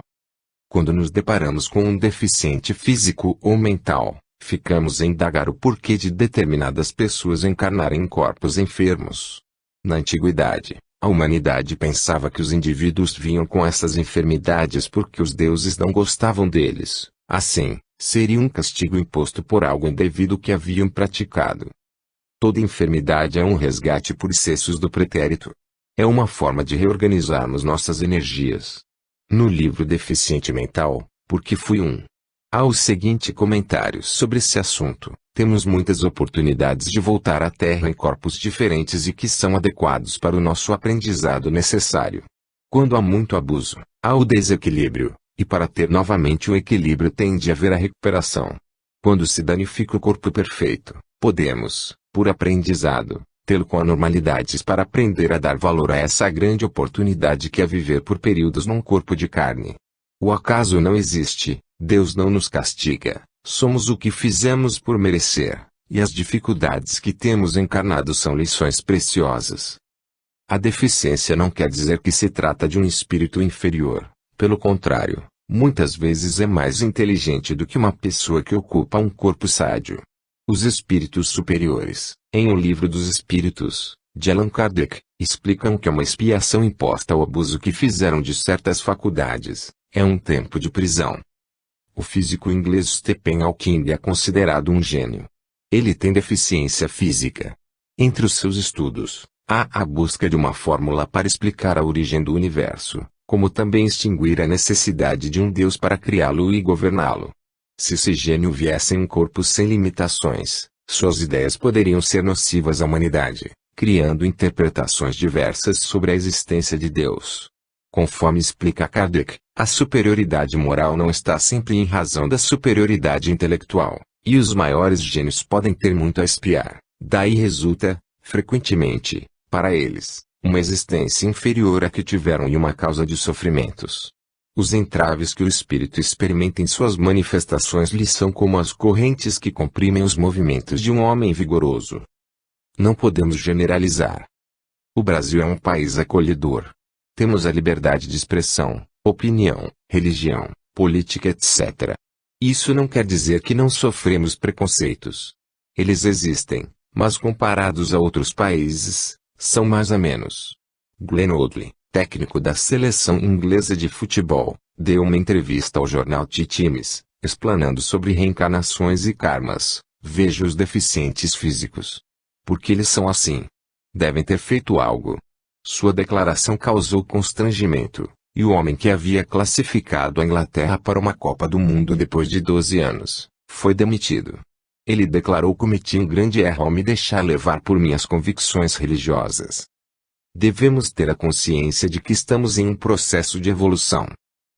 Quando nos deparamos com um deficiente físico ou mental, ficamos a indagar o porquê de determinadas pessoas encarnarem em corpos enfermos. Na antiguidade, a humanidade pensava que os indivíduos vinham com essas enfermidades porque os deuses não gostavam deles. Assim, seria um castigo imposto por algo indevido que haviam praticado. Toda enfermidade é um resgate por excessos do pretérito. É uma forma de reorganizarmos nossas energias. No livro Deficiente Mental, Porque Fui Um, há o seguinte comentário sobre esse assunto: temos muitas oportunidades de voltar à Terra em corpos diferentes e que são adequados para o nosso aprendizado necessário. Quando há muito abuso, há o desequilíbrio, e para ter novamente o equilíbrio tem de haver a recuperação. Quando se danifica o corpo perfeito, podemos, por aprendizado, tê-lo com anormalidades para aprender a dar valor a essa grande oportunidade que é viver por períodos num corpo de carne. O acaso não existe, Deus não nos castiga, somos o que fizemos por merecer, e as dificuldades que temos encarnado são lições preciosas. A deficiência não quer dizer que se trata de um espírito inferior, pelo contrário, muitas vezes é mais inteligente do que uma pessoa que ocupa um corpo sádio. Os espíritos superiores, em O Livro dos Espíritos, de Allan Kardec, explicam que é uma expiação imposta ao abuso que fizeram de certas faculdades, é um tempo de prisão. O físico inglês Stephen Hawking é considerado um gênio. Ele tem deficiência física. Entre os seus estudos, há a busca de uma fórmula para explicar a origem do universo, como também extinguir a necessidade de um Deus para criá-lo e governá-lo. Se esse gênio viesse em um corpo sem limitações, suas ideias poderiam ser nocivas à humanidade, criando interpretações diversas sobre a existência de Deus. Conforme explica Kardec, a superioridade moral não está sempre em razão da superioridade intelectual, e os maiores gênios podem ter muito a expiar. Daí resulta, frequentemente, para eles, uma existência inferior à que tiveram e uma causa de sofrimentos. Os entraves que o espírito experimenta em suas manifestações lhe são como as correntes que comprimem os movimentos de um homem vigoroso. Não podemos generalizar. O Brasil é um país acolhedor. Temos a liberdade de expressão, opinião, religião, política, etc. Isso não quer dizer que não sofremos preconceitos. Eles existem, mas comparados a outros países, são mais a menos. Glenn Hoadley, técnico da seleção inglesa de futebol, deu uma entrevista ao jornal T-Times, explanando sobre reencarnações e karmas. Veja os deficientes físicos. Porque eles são assim. Devem ter feito algo. Sua declaração causou constrangimento, e o homem que havia classificado a Inglaterra para uma Copa do Mundo depois de 12 anos, foi demitido. Ele declarou: cometi um grande erro ao me deixar levar por minhas convicções religiosas. Devemos ter a consciência de que estamos em um processo de evolução.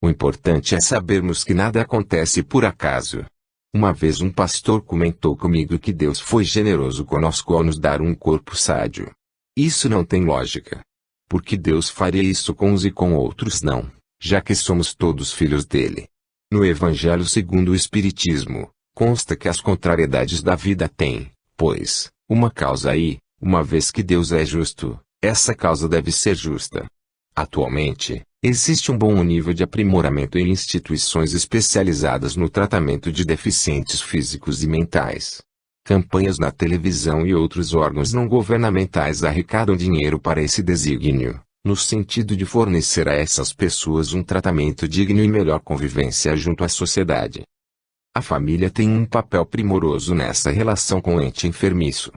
O importante é sabermos que nada acontece por acaso. Uma vez um pastor comentou comigo que Deus foi generoso conosco ao nos dar um corpo sádio. Isso não tem lógica. Porque Deus faria isso com uns e com outros não, já que somos todos filhos dele. No Evangelho segundo o Espiritismo, consta que as contrariedades da vida têm, pois, uma causa e, uma vez que Deus é justo, essa causa deve ser justa. Atualmente, existe um bom nível de aprimoramento em instituições especializadas no tratamento de deficientes físicos e mentais. Campanhas na televisão e outros órgãos não governamentais arrecadam dinheiro para esse desígnio, no sentido de fornecer a essas pessoas um tratamento digno e melhor convivência junto à sociedade. A família tem um papel primoroso nessa relação com o ente enfermiço.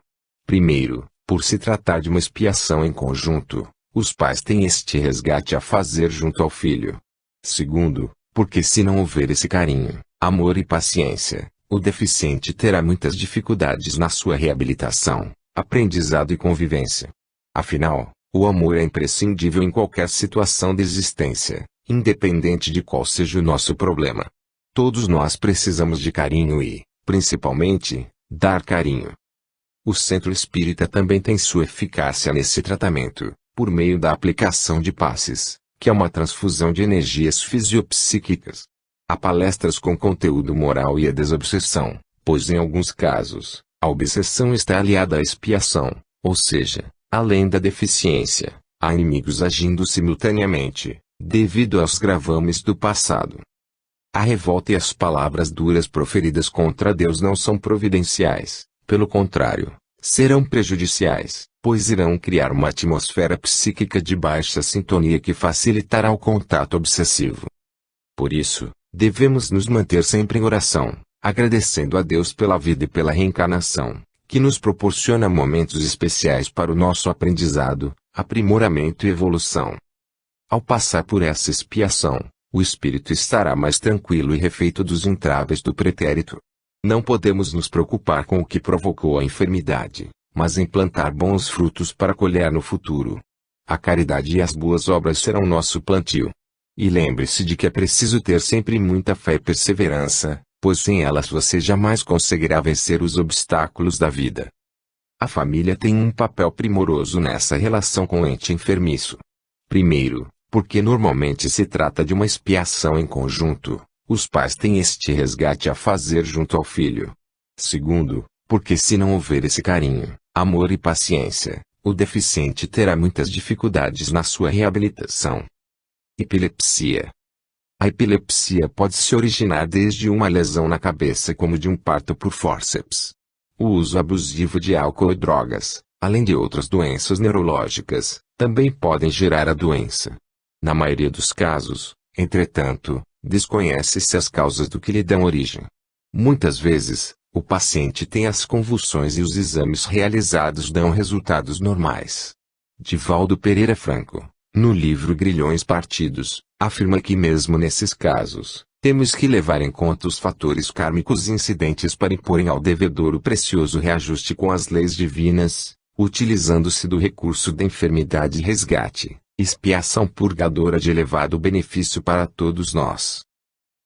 Primeiro, por se tratar de uma expiação em conjunto, os pais têm este resgate a fazer junto ao filho. Segundo, porque se não houver esse carinho, amor e paciência, o deficiente terá muitas dificuldades na sua reabilitação, aprendizado e convivência. Afinal, o amor é imprescindível em qualquer situação de existência, independente de qual seja o nosso problema. Todos nós precisamos de carinho e, principalmente, dar carinho. O Centro Espírita também tem sua eficácia nesse tratamento, por meio da aplicação de passes, que é uma transfusão de energias fisiopsíquicas. Há palestras com conteúdo moral e a desobsessão, pois em alguns casos, a obsessão está aliada à expiação, ou seja, além da deficiência, há inimigos agindo simultaneamente, devido aos gravames do passado. A revolta e as palavras duras proferidas contra Deus não são providenciais, pelo contrário, serão prejudiciais, pois irão criar uma atmosfera psíquica de baixa sintonia que facilitará o contato obsessivo. Por isso, devemos nos manter sempre em oração, agradecendo a Deus pela vida e pela reencarnação, que nos proporciona momentos especiais para o nosso aprendizado, aprimoramento e evolução. Ao passar por essa expiação, o espírito estará mais tranquilo e refeito dos entraves do pretérito. Não podemos nos preocupar com o que provocou a enfermidade, mas em plantar bons frutos para colher no futuro. A caridade e as boas obras serão nosso plantio. E lembre-se de que é preciso ter sempre muita fé e perseverança, pois sem elas você jamais conseguirá vencer os obstáculos da vida. A família tem um papel primoroso nessa relação com o ente enfermiço. Primeiro, porque normalmente se trata de uma expiação em conjunto, os pais têm este resgate a fazer junto ao filho. Segundo, porque se não houver esse carinho, amor e paciência, o deficiente terá muitas dificuldades na sua reabilitação. Epilepsia. A epilepsia pode se originar desde uma lesão na cabeça como de um parto por fórceps. O uso abusivo de álcool e drogas, além de outras doenças neurológicas, também podem gerar a doença. Na maioria dos casos, entretanto, desconhece-se as causas do que lhe dão origem. Muitas vezes, o paciente tem as convulsões e os exames realizados dão resultados normais. Divaldo Pereira Franco, no livro Grilhões Partidos, afirma que mesmo nesses casos, temos que levar em conta os fatores kármicos incidentes para imporem ao devedor o precioso reajuste com as leis divinas, utilizando-se do recurso da enfermidade e resgate, expiação purgadora de elevado benefício para todos nós.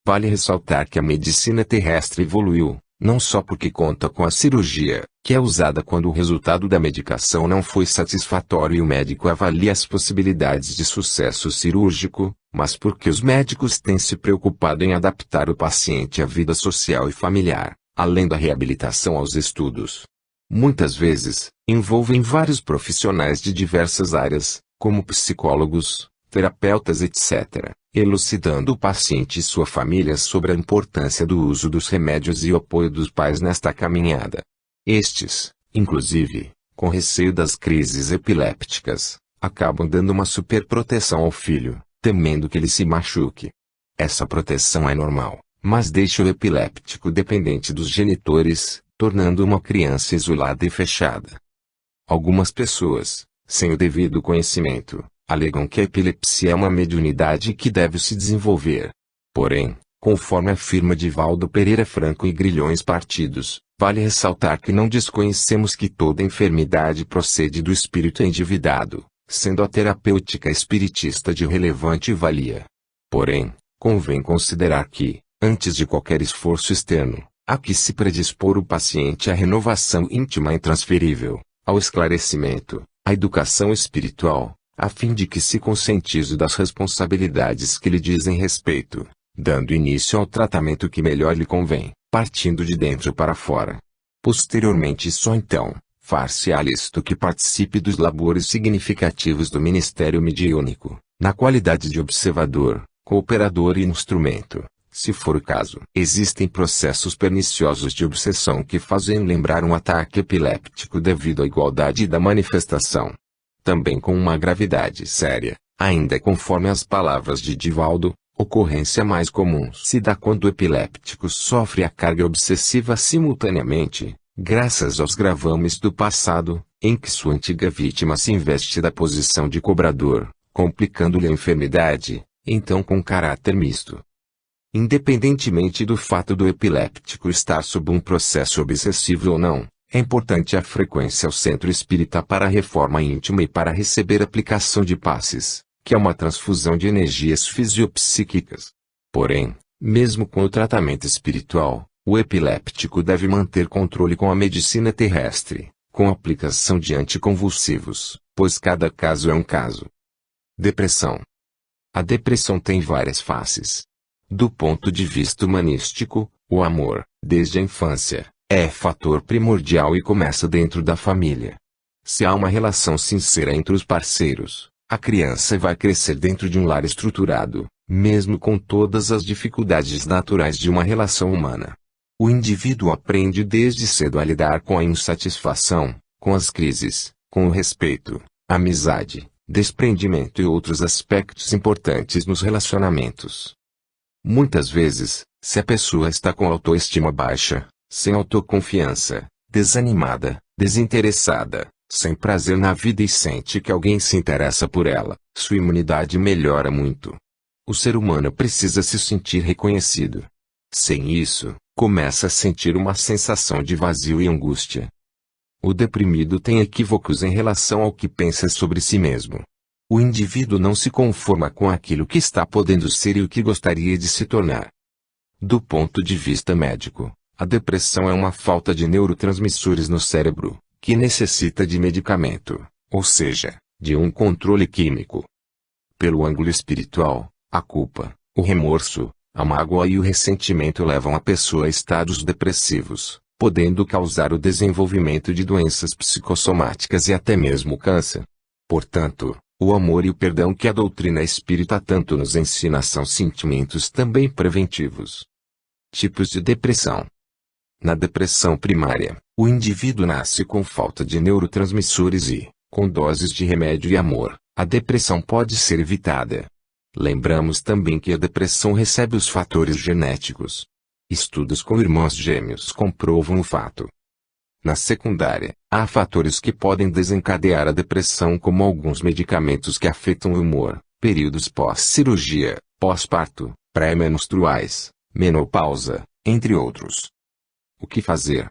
Vale ressaltar que a medicina terrestre evoluiu, não só porque conta com a cirurgia, que é usada quando o resultado da medicação não foi satisfatório e o médico avalia as possibilidades de sucesso cirúrgico, mas porque os médicos têm se preocupado em adaptar o paciente à vida social e familiar, além da reabilitação aos estudos. Muitas vezes, envolvem vários profissionais de diversas áreas, como psicólogos, terapeutas etc., elucidando o paciente e sua família sobre a importância do uso dos remédios e o apoio dos pais nesta caminhada. Estes, inclusive, com receio das crises epilépticas, acabam dando uma superproteção ao filho, temendo que ele se machuque. Essa proteção é normal, mas deixa o epiléptico dependente dos genitores, tornando uma criança isolada e fechada. Algumas pessoas, sem o devido conhecimento, alegam que a epilepsia é uma mediunidade que deve se desenvolver. Porém, conforme afirma Divaldo Pereira Franco e Grilhões Partidos, vale ressaltar que não desconhecemos que toda enfermidade procede do espírito endividado, sendo a terapêutica espiritista de relevante valia. Porém, convém considerar que, antes de qualquer esforço externo, há que se predispor o paciente à renovação íntima intransferível, ao esclarecimento, à educação espiritual, a fim de que se conscientize das responsabilidades que lhe dizem respeito, dando início ao tratamento que melhor lhe convém, partindo de dentro para fora. Posteriormente só então, far-se-á lícito que participe dos labores significativos do ministério mediúnico, na qualidade de observador, cooperador e instrumento, se for o caso. Existem processos perniciosos de obsessão que fazem lembrar um ataque epiléptico devido à igualdade da manifestação. Também com uma gravidade séria, ainda conforme as palavras de Divaldo, ocorrência mais comum se dá quando o epiléptico sofre a carga obsessiva simultaneamente, graças aos gravames do passado, em que sua antiga vítima se investe da posição de cobrador, complicando-lhe a enfermidade, então com caráter misto. Independentemente do fato do epiléptico estar sob um processo obsessivo ou não, é importante a frequência ao centro espírita para a reforma íntima e para receber aplicação de passes, que é uma transfusão de energias fisiopsíquicas. Porém, mesmo com o tratamento espiritual, o epiléptico deve manter controle com a medicina terrestre, com aplicação de anticonvulsivos, pois cada caso é um caso. Depressão. A depressão tem várias faces. Do ponto de vista humanístico, o amor, desde a infância, é fator primordial e começa dentro da família. Se há uma relação sincera entre os parceiros, a criança vai crescer dentro de um lar estruturado, mesmo com todas as dificuldades naturais de uma relação humana. O indivíduo aprende desde cedo a lidar com a insatisfação, com as crises, com o respeito, amizade, desprendimento e outros aspectos importantes nos relacionamentos. Muitas vezes, se a pessoa está com autoestima baixa, sem autoconfiança, desanimada, desinteressada, sem prazer na vida e sente que alguém se interessa por ela, sua imunidade melhora muito. O ser humano precisa se sentir reconhecido. Sem isso, começa a sentir uma sensação de vazio e angústia. O deprimido tem equívocos em relação ao que pensa sobre si mesmo. O indivíduo não se conforma com aquilo que está podendo ser e o que gostaria de se tornar. Do ponto de vista médico, a depressão é uma falta de neurotransmissores no cérebro, que necessita de medicamento, ou seja, de um controle químico. Pelo ângulo espiritual, a culpa, o remorso, a mágoa e o ressentimento levam a pessoa a estados depressivos, podendo causar o desenvolvimento de doenças psicossomáticas e até mesmo câncer. Portanto, o amor e o perdão que a doutrina espírita tanto nos ensina são sentimentos também preventivos. Tipos de depressão. Na depressão primária, o indivíduo nasce com falta de neurotransmissores e, com doses de remédio e amor, a depressão pode ser evitada. Lembramos também que a depressão recebe os fatores genéticos. Estudos com irmãos gêmeos comprovam o fato. Na secundária, há fatores que podem desencadear a depressão, como alguns medicamentos que afetam o humor, períodos pós-cirurgia, pós-parto, pré-menstruais, menopausa, entre outros. O que fazer?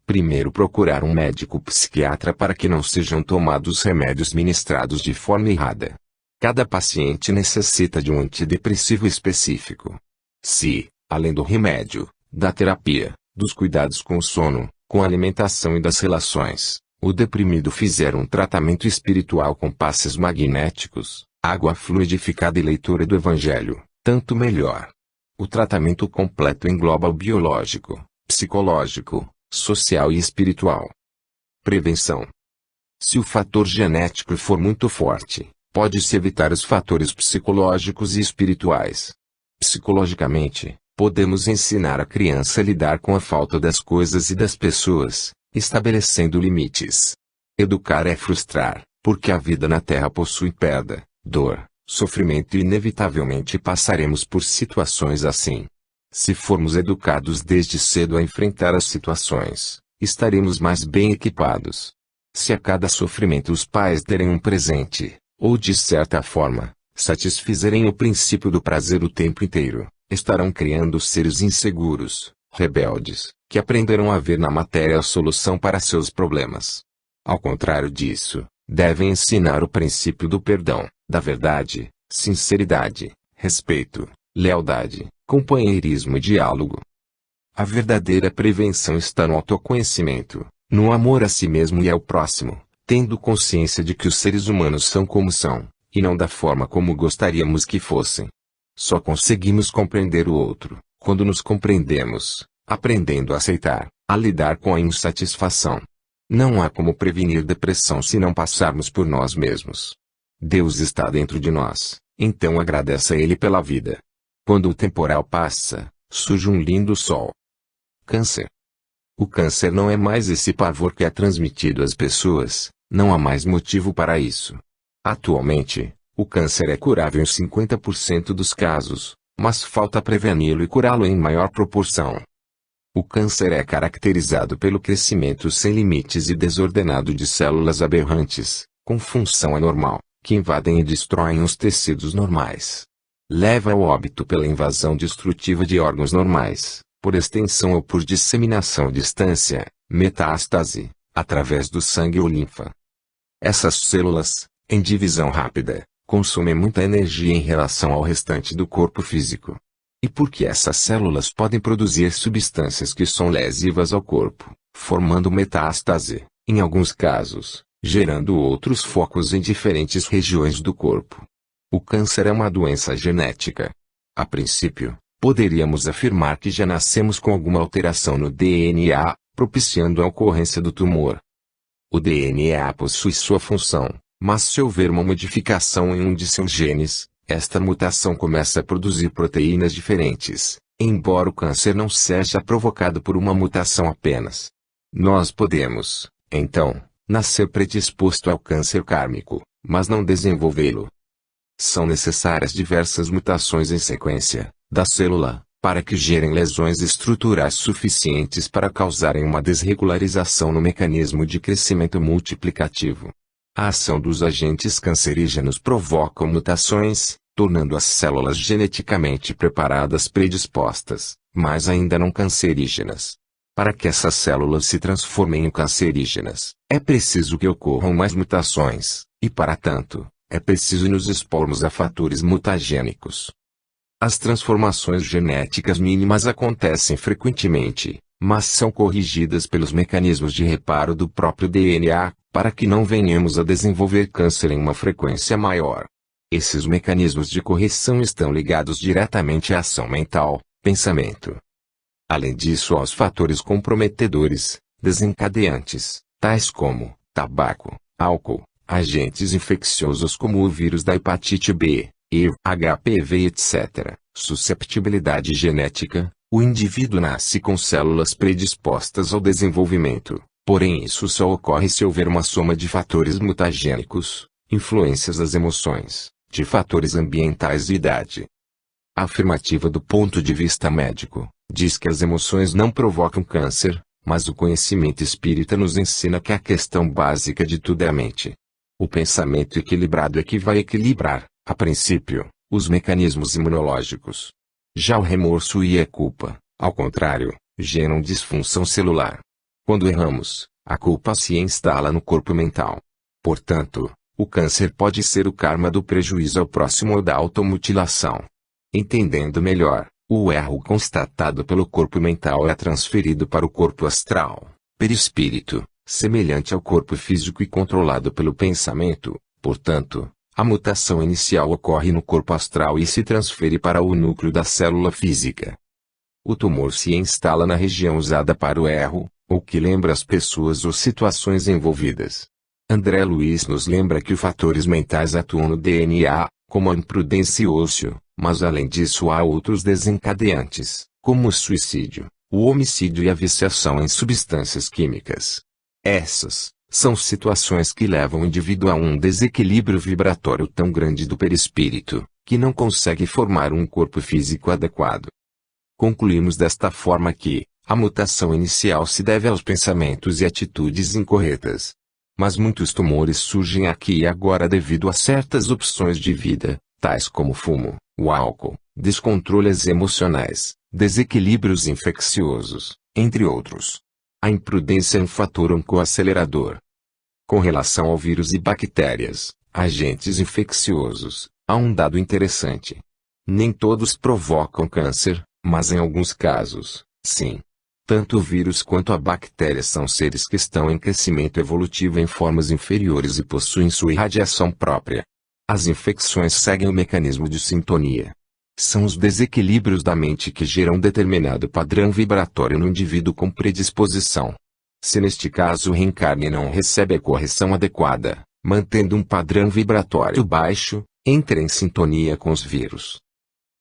Primeiro, procurar um médico psiquiatra para que não sejam tomados remédios ministrados de forma errada. Cada paciente necessita de um antidepressivo específico. Se, além do remédio, da terapia, dos cuidados com o sono, com a alimentação e das relações, o deprimido fizer um tratamento espiritual com passes magnéticos, água fluidificada e leitura do Evangelho, tanto melhor. O tratamento completo engloba o biológico, psicológico, social e espiritual. Prevenção. Se o fator genético for muito forte, pode-se evitar os fatores psicológicos e espirituais. Psicologicamente, podemos ensinar a criança a lidar com a falta das coisas e das pessoas, estabelecendo limites. Educar é frustrar, porque a vida na Terra possui perda, dor, sofrimento e inevitavelmente passaremos por situações assim. Se formos educados desde cedo a enfrentar as situações, estaremos mais bem equipados. Se a cada sofrimento os pais derem um presente, ou de certa forma, satisfizerem o princípio do prazer o tempo inteiro, estarão criando seres inseguros, rebeldes, que aprenderão a ver na matéria a solução para seus problemas. Ao contrário disso, devem ensinar o princípio do perdão, da verdade, sinceridade, respeito, lealdade, companheirismo e diálogo. A verdadeira prevenção está no autoconhecimento, no amor a si mesmo e ao próximo, tendo consciência de que os seres humanos são como são, e não da forma como gostaríamos que fossem. Só conseguimos compreender o outro, quando nos compreendemos, aprendendo a aceitar, a lidar com a insatisfação. Não há como prevenir depressão se não passarmos por nós mesmos. Deus está dentro de nós, então agradeça a Ele pela vida. Quando o temporal passa, surge um lindo sol. Câncer. O câncer não é mais esse pavor que é transmitido às pessoas, não há mais motivo para isso. Atualmente, o câncer é curável em 50% dos casos, mas falta preveni-lo e curá-lo em maior proporção. O câncer é caracterizado pelo crescimento sem limites e desordenado de células aberrantes, com função anormal, que invadem e destroem os tecidos normais. Leva ao óbito pela invasão destrutiva de órgãos normais, por extensão ou por disseminação à distância, metástase, através do sangue ou linfa. Essas células, em divisão rápida, consomem muita energia em relação ao restante do corpo físico. E porque essas células podem produzir substâncias que são lesivas ao corpo, formando metástase, em alguns casos, gerando outros focos em diferentes regiões do corpo. O câncer é uma doença genética. A princípio, poderíamos afirmar que já nascemos com alguma alteração no DNA, propiciando a ocorrência do tumor. O DNA possui sua função, mas se houver uma modificação em um de seus genes, esta mutação começa a produzir proteínas diferentes, embora o câncer não seja provocado por uma mutação apenas. Nós podemos, então, nascer predisposto ao câncer kármico, mas não desenvolvê-lo. São necessárias diversas mutações em sequência, da célula, para que gerem lesões estruturais suficientes para causarem uma desregularização no mecanismo de crescimento multiplicativo. A ação dos agentes cancerígenos provoca mutações, tornando as células geneticamente preparadas predispostas, mas ainda não cancerígenas. Para que essas células se transformem em cancerígenas, é preciso que ocorram mais mutações, e para tanto, é preciso nos expormos a fatores mutagênicos. As transformações genéticas mínimas acontecem frequentemente, mas são corrigidas pelos mecanismos de reparo do próprio DNA, para que não venhamos a desenvolver câncer em uma frequência maior. Esses mecanismos de correção estão ligados diretamente à ação mental, pensamento. Além disso, aos fatores comprometedores, desencadeantes, tais como tabaco, álcool, agentes infecciosos como o vírus da hepatite B, HIV, HPV, etc., susceptibilidade genética. O indivíduo nasce com células predispostas ao desenvolvimento, porém isso só ocorre se houver uma soma de fatores mutagênicos, influências das emoções, de fatores ambientais e idade. A afirmativa do ponto de vista médico diz que as emoções não provocam câncer, mas o conhecimento espírita nos ensina que a questão básica de tudo é a mente. O pensamento equilibrado é que vai equilibrar, a princípio, os mecanismos imunológicos. Já o remorso e a culpa, ao contrário, geram disfunção celular. Quando erramos, a culpa se instala no corpo mental. Portanto, o câncer pode ser o karma do prejuízo ao próximo ou da automutilação. Entendendo melhor, o erro constatado pelo corpo mental é transferido para o corpo astral, perispírito, semelhante ao corpo físico e controlado pelo pensamento. Portanto, a mutação inicial ocorre no corpo astral e se transfere para o núcleo da célula física. O tumor se instala na região usada para o erro, ou que lembra as pessoas ou situações envolvidas. André Luiz nos lembra que os fatores mentais atuam no DNA, como a imprudência e ócio, mas além disso há outros desencadeantes, como o suicídio, o homicídio e a viciação em substâncias químicas. Essas são situações que levam o indivíduo a um desequilíbrio vibratório tão grande do perispírito, que não consegue formar um corpo físico adequado. Concluímos desta forma que a mutação inicial se deve aos pensamentos e atitudes incorretas. Mas muitos tumores surgem aqui e agora devido a certas opções de vida, tais como fumo, o álcool, descontroles emocionais, desequilíbrios infecciosos, entre outros. A imprudência é um fator oncoacelerador. Com relação ao vírus e bactérias, agentes infecciosos, há um dado interessante. Nem todos provocam câncer, mas em alguns casos, sim. Tanto o vírus quanto a bactéria são seres que estão em crescimento evolutivo em formas inferiores e possuem sua irradiação própria. As infecções seguem o mecanismo de sintonia. São os desequilíbrios da mente que geram determinado padrão vibratório no indivíduo com predisposição. Se neste caso o reencarne não recebe a correção adequada, mantendo um padrão vibratório baixo, entra em sintonia com os vírus.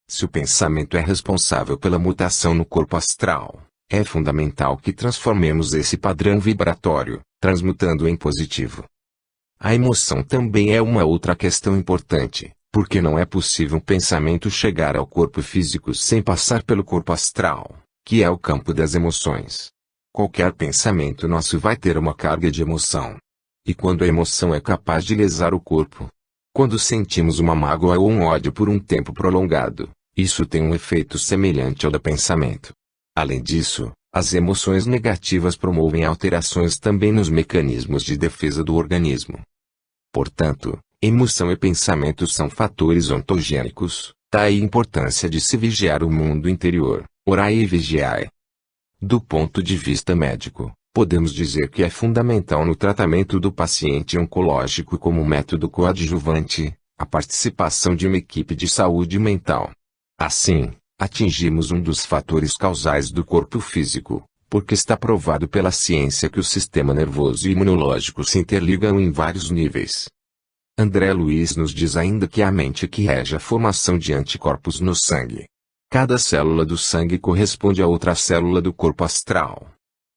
Se o pensamento é responsável pela mutação no corpo astral, é fundamental que transformemos esse padrão vibratório, transmutando em positivo. A emoção também é uma outra questão importante, porque não é possível um pensamento chegar ao corpo físico sem passar pelo corpo astral, que é o campo das emoções. Qualquer pensamento nosso vai ter uma carga de emoção. E quando a emoção é capaz de lesar o corpo, quando sentimos uma mágoa ou um ódio por um tempo prolongado, isso tem um efeito semelhante ao do pensamento. Além disso, as emoções negativas promovem alterações também nos mecanismos de defesa do organismo. Portanto, emoção e pensamento são fatores ontogênicos, daí a importância de se vigiar o mundo interior, orai e vigiai. Do ponto de vista médico, podemos dizer que é fundamental no tratamento do paciente oncológico como método coadjuvante, a participação de uma equipe de saúde mental. Assim, atingimos um dos fatores causais do corpo físico, porque está provado pela ciência que o sistema nervoso e imunológico se interligam em vários níveis. André Luiz nos diz ainda que é a mente que rege a formação de anticorpos no sangue. Cada célula do sangue corresponde a outra célula do corpo astral.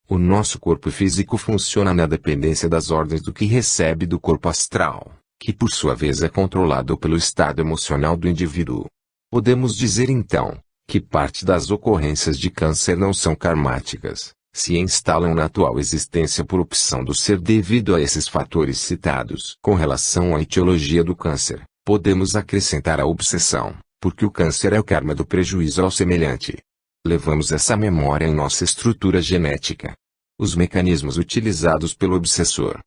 O nosso corpo físico funciona na dependência das ordens do que recebe do corpo astral, que por sua vez é controlado pelo estado emocional do indivíduo. Podemos dizer então, que parte das ocorrências de câncer não são karmáticas, se instalam na atual existência por opção do ser devido a esses fatores citados. Com relação à etiologia do câncer, podemos acrescentar a obsessão, porque o câncer é o karma do prejuízo ao semelhante. Levamos essa memória em nossa estrutura genética. Os mecanismos utilizados pelo obsessor.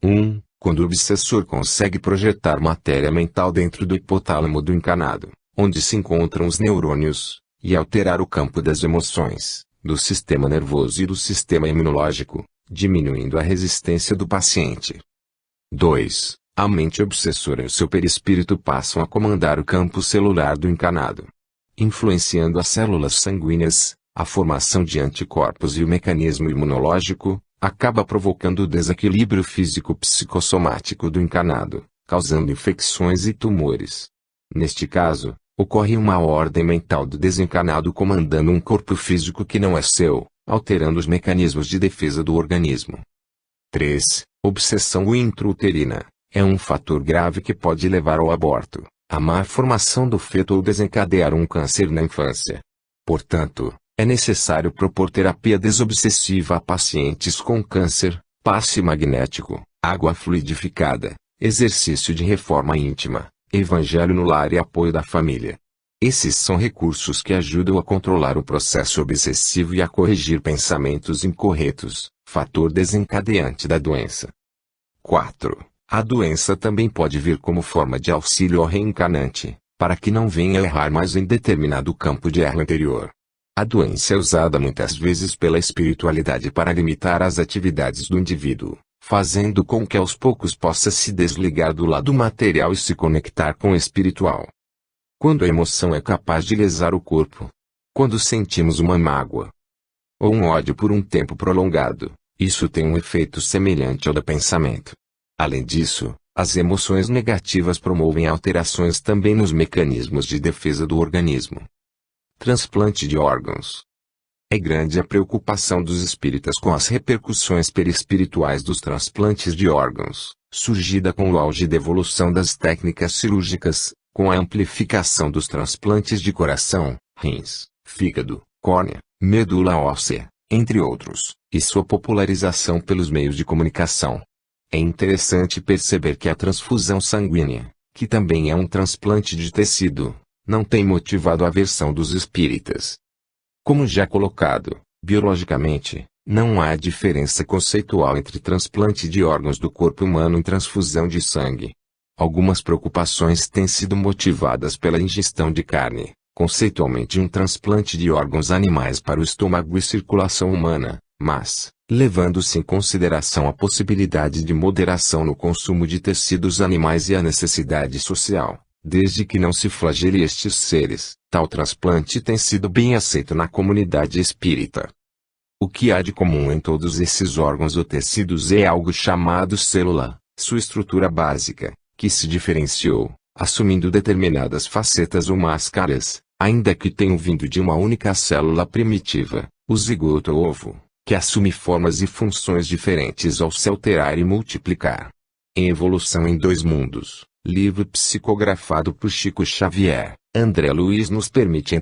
1. Quando o obsessor consegue projetar matéria mental dentro do hipotálamo do encanado, onde se encontram os neurônios, e alterar o campo das emoções, do sistema nervoso e do sistema imunológico, diminuindo a resistência do paciente. 2. A mente obsessora e o seu perispírito passam a comandar o campo celular do encanado, influenciando as células sanguíneas, a formação de anticorpos e o mecanismo imunológico, acaba provocando o desequilíbrio físico-psicossomático do encanado, causando infecções e tumores. Neste caso, ocorre uma ordem mental do desencanado comandando um corpo físico que não é seu, alterando os mecanismos de defesa do organismo. 3. Obsessão intrauterina. É um fator grave que pode levar ao aborto, a má formação do feto ou desencadear um câncer na infância. Portanto, é necessário propor terapia desobsessiva a pacientes com câncer, passe magnético, água fluidificada, exercício de reforma íntima, evangelho no lar e apoio da família. Esses são recursos que ajudam a controlar o processo obsessivo e a corrigir pensamentos incorretos, fator desencadeante da doença. 4. A doença também pode vir como forma de auxílio ao reencarnante, para que não venha a errar mais em determinado campo de erro anterior. A doença é usada muitas vezes pela espiritualidade para limitar as atividades do indivíduo, fazendo com que aos poucos possa se desligar do lado material e se conectar com o espiritual. Quando a emoção é capaz de lesar o corpo, quando sentimos uma mágoa ou um ódio por um tempo prolongado, isso tem um efeito semelhante ao do pensamento. Além disso, as emoções negativas promovem alterações também nos mecanismos de defesa do organismo. Transplante de órgãos. É grande a preocupação dos espíritas com as repercussões perispirituais dos transplantes de órgãos, surgida com o auge da evolução das técnicas cirúrgicas, com a amplificação dos transplantes de coração, rins, fígado, córnea, medula óssea, entre outros, e sua popularização pelos meios de comunicação. É interessante perceber que a transfusão sanguínea, que também é um transplante de tecido, não tem motivado a aversão dos espíritas. Como já colocado, biologicamente, não há diferença conceitual entre transplante de órgãos do corpo humano e transfusão de sangue. Algumas preocupações têm sido motivadas pela ingestão de carne, conceitualmente um transplante de órgãos animais para o estômago e circulação humana, mas, levando-se em consideração a possibilidade de moderação no consumo de tecidos animais e a necessidade social, desde que não se flagele estes seres, tal transplante tem sido bem aceito na comunidade espírita. O que há de comum em todos esses órgãos ou tecidos é algo chamado célula, Sua estrutura básica, que se diferenciou, assumindo determinadas facetas ou máscaras, ainda que tenham vindo de uma única célula primitiva, o zigoto ou ovo, que assume formas e funções diferentes ao se alterar e multiplicar. Em Evolução em Dois Mundos, livro psicografado por Chico Xavier, André Luiz nos permite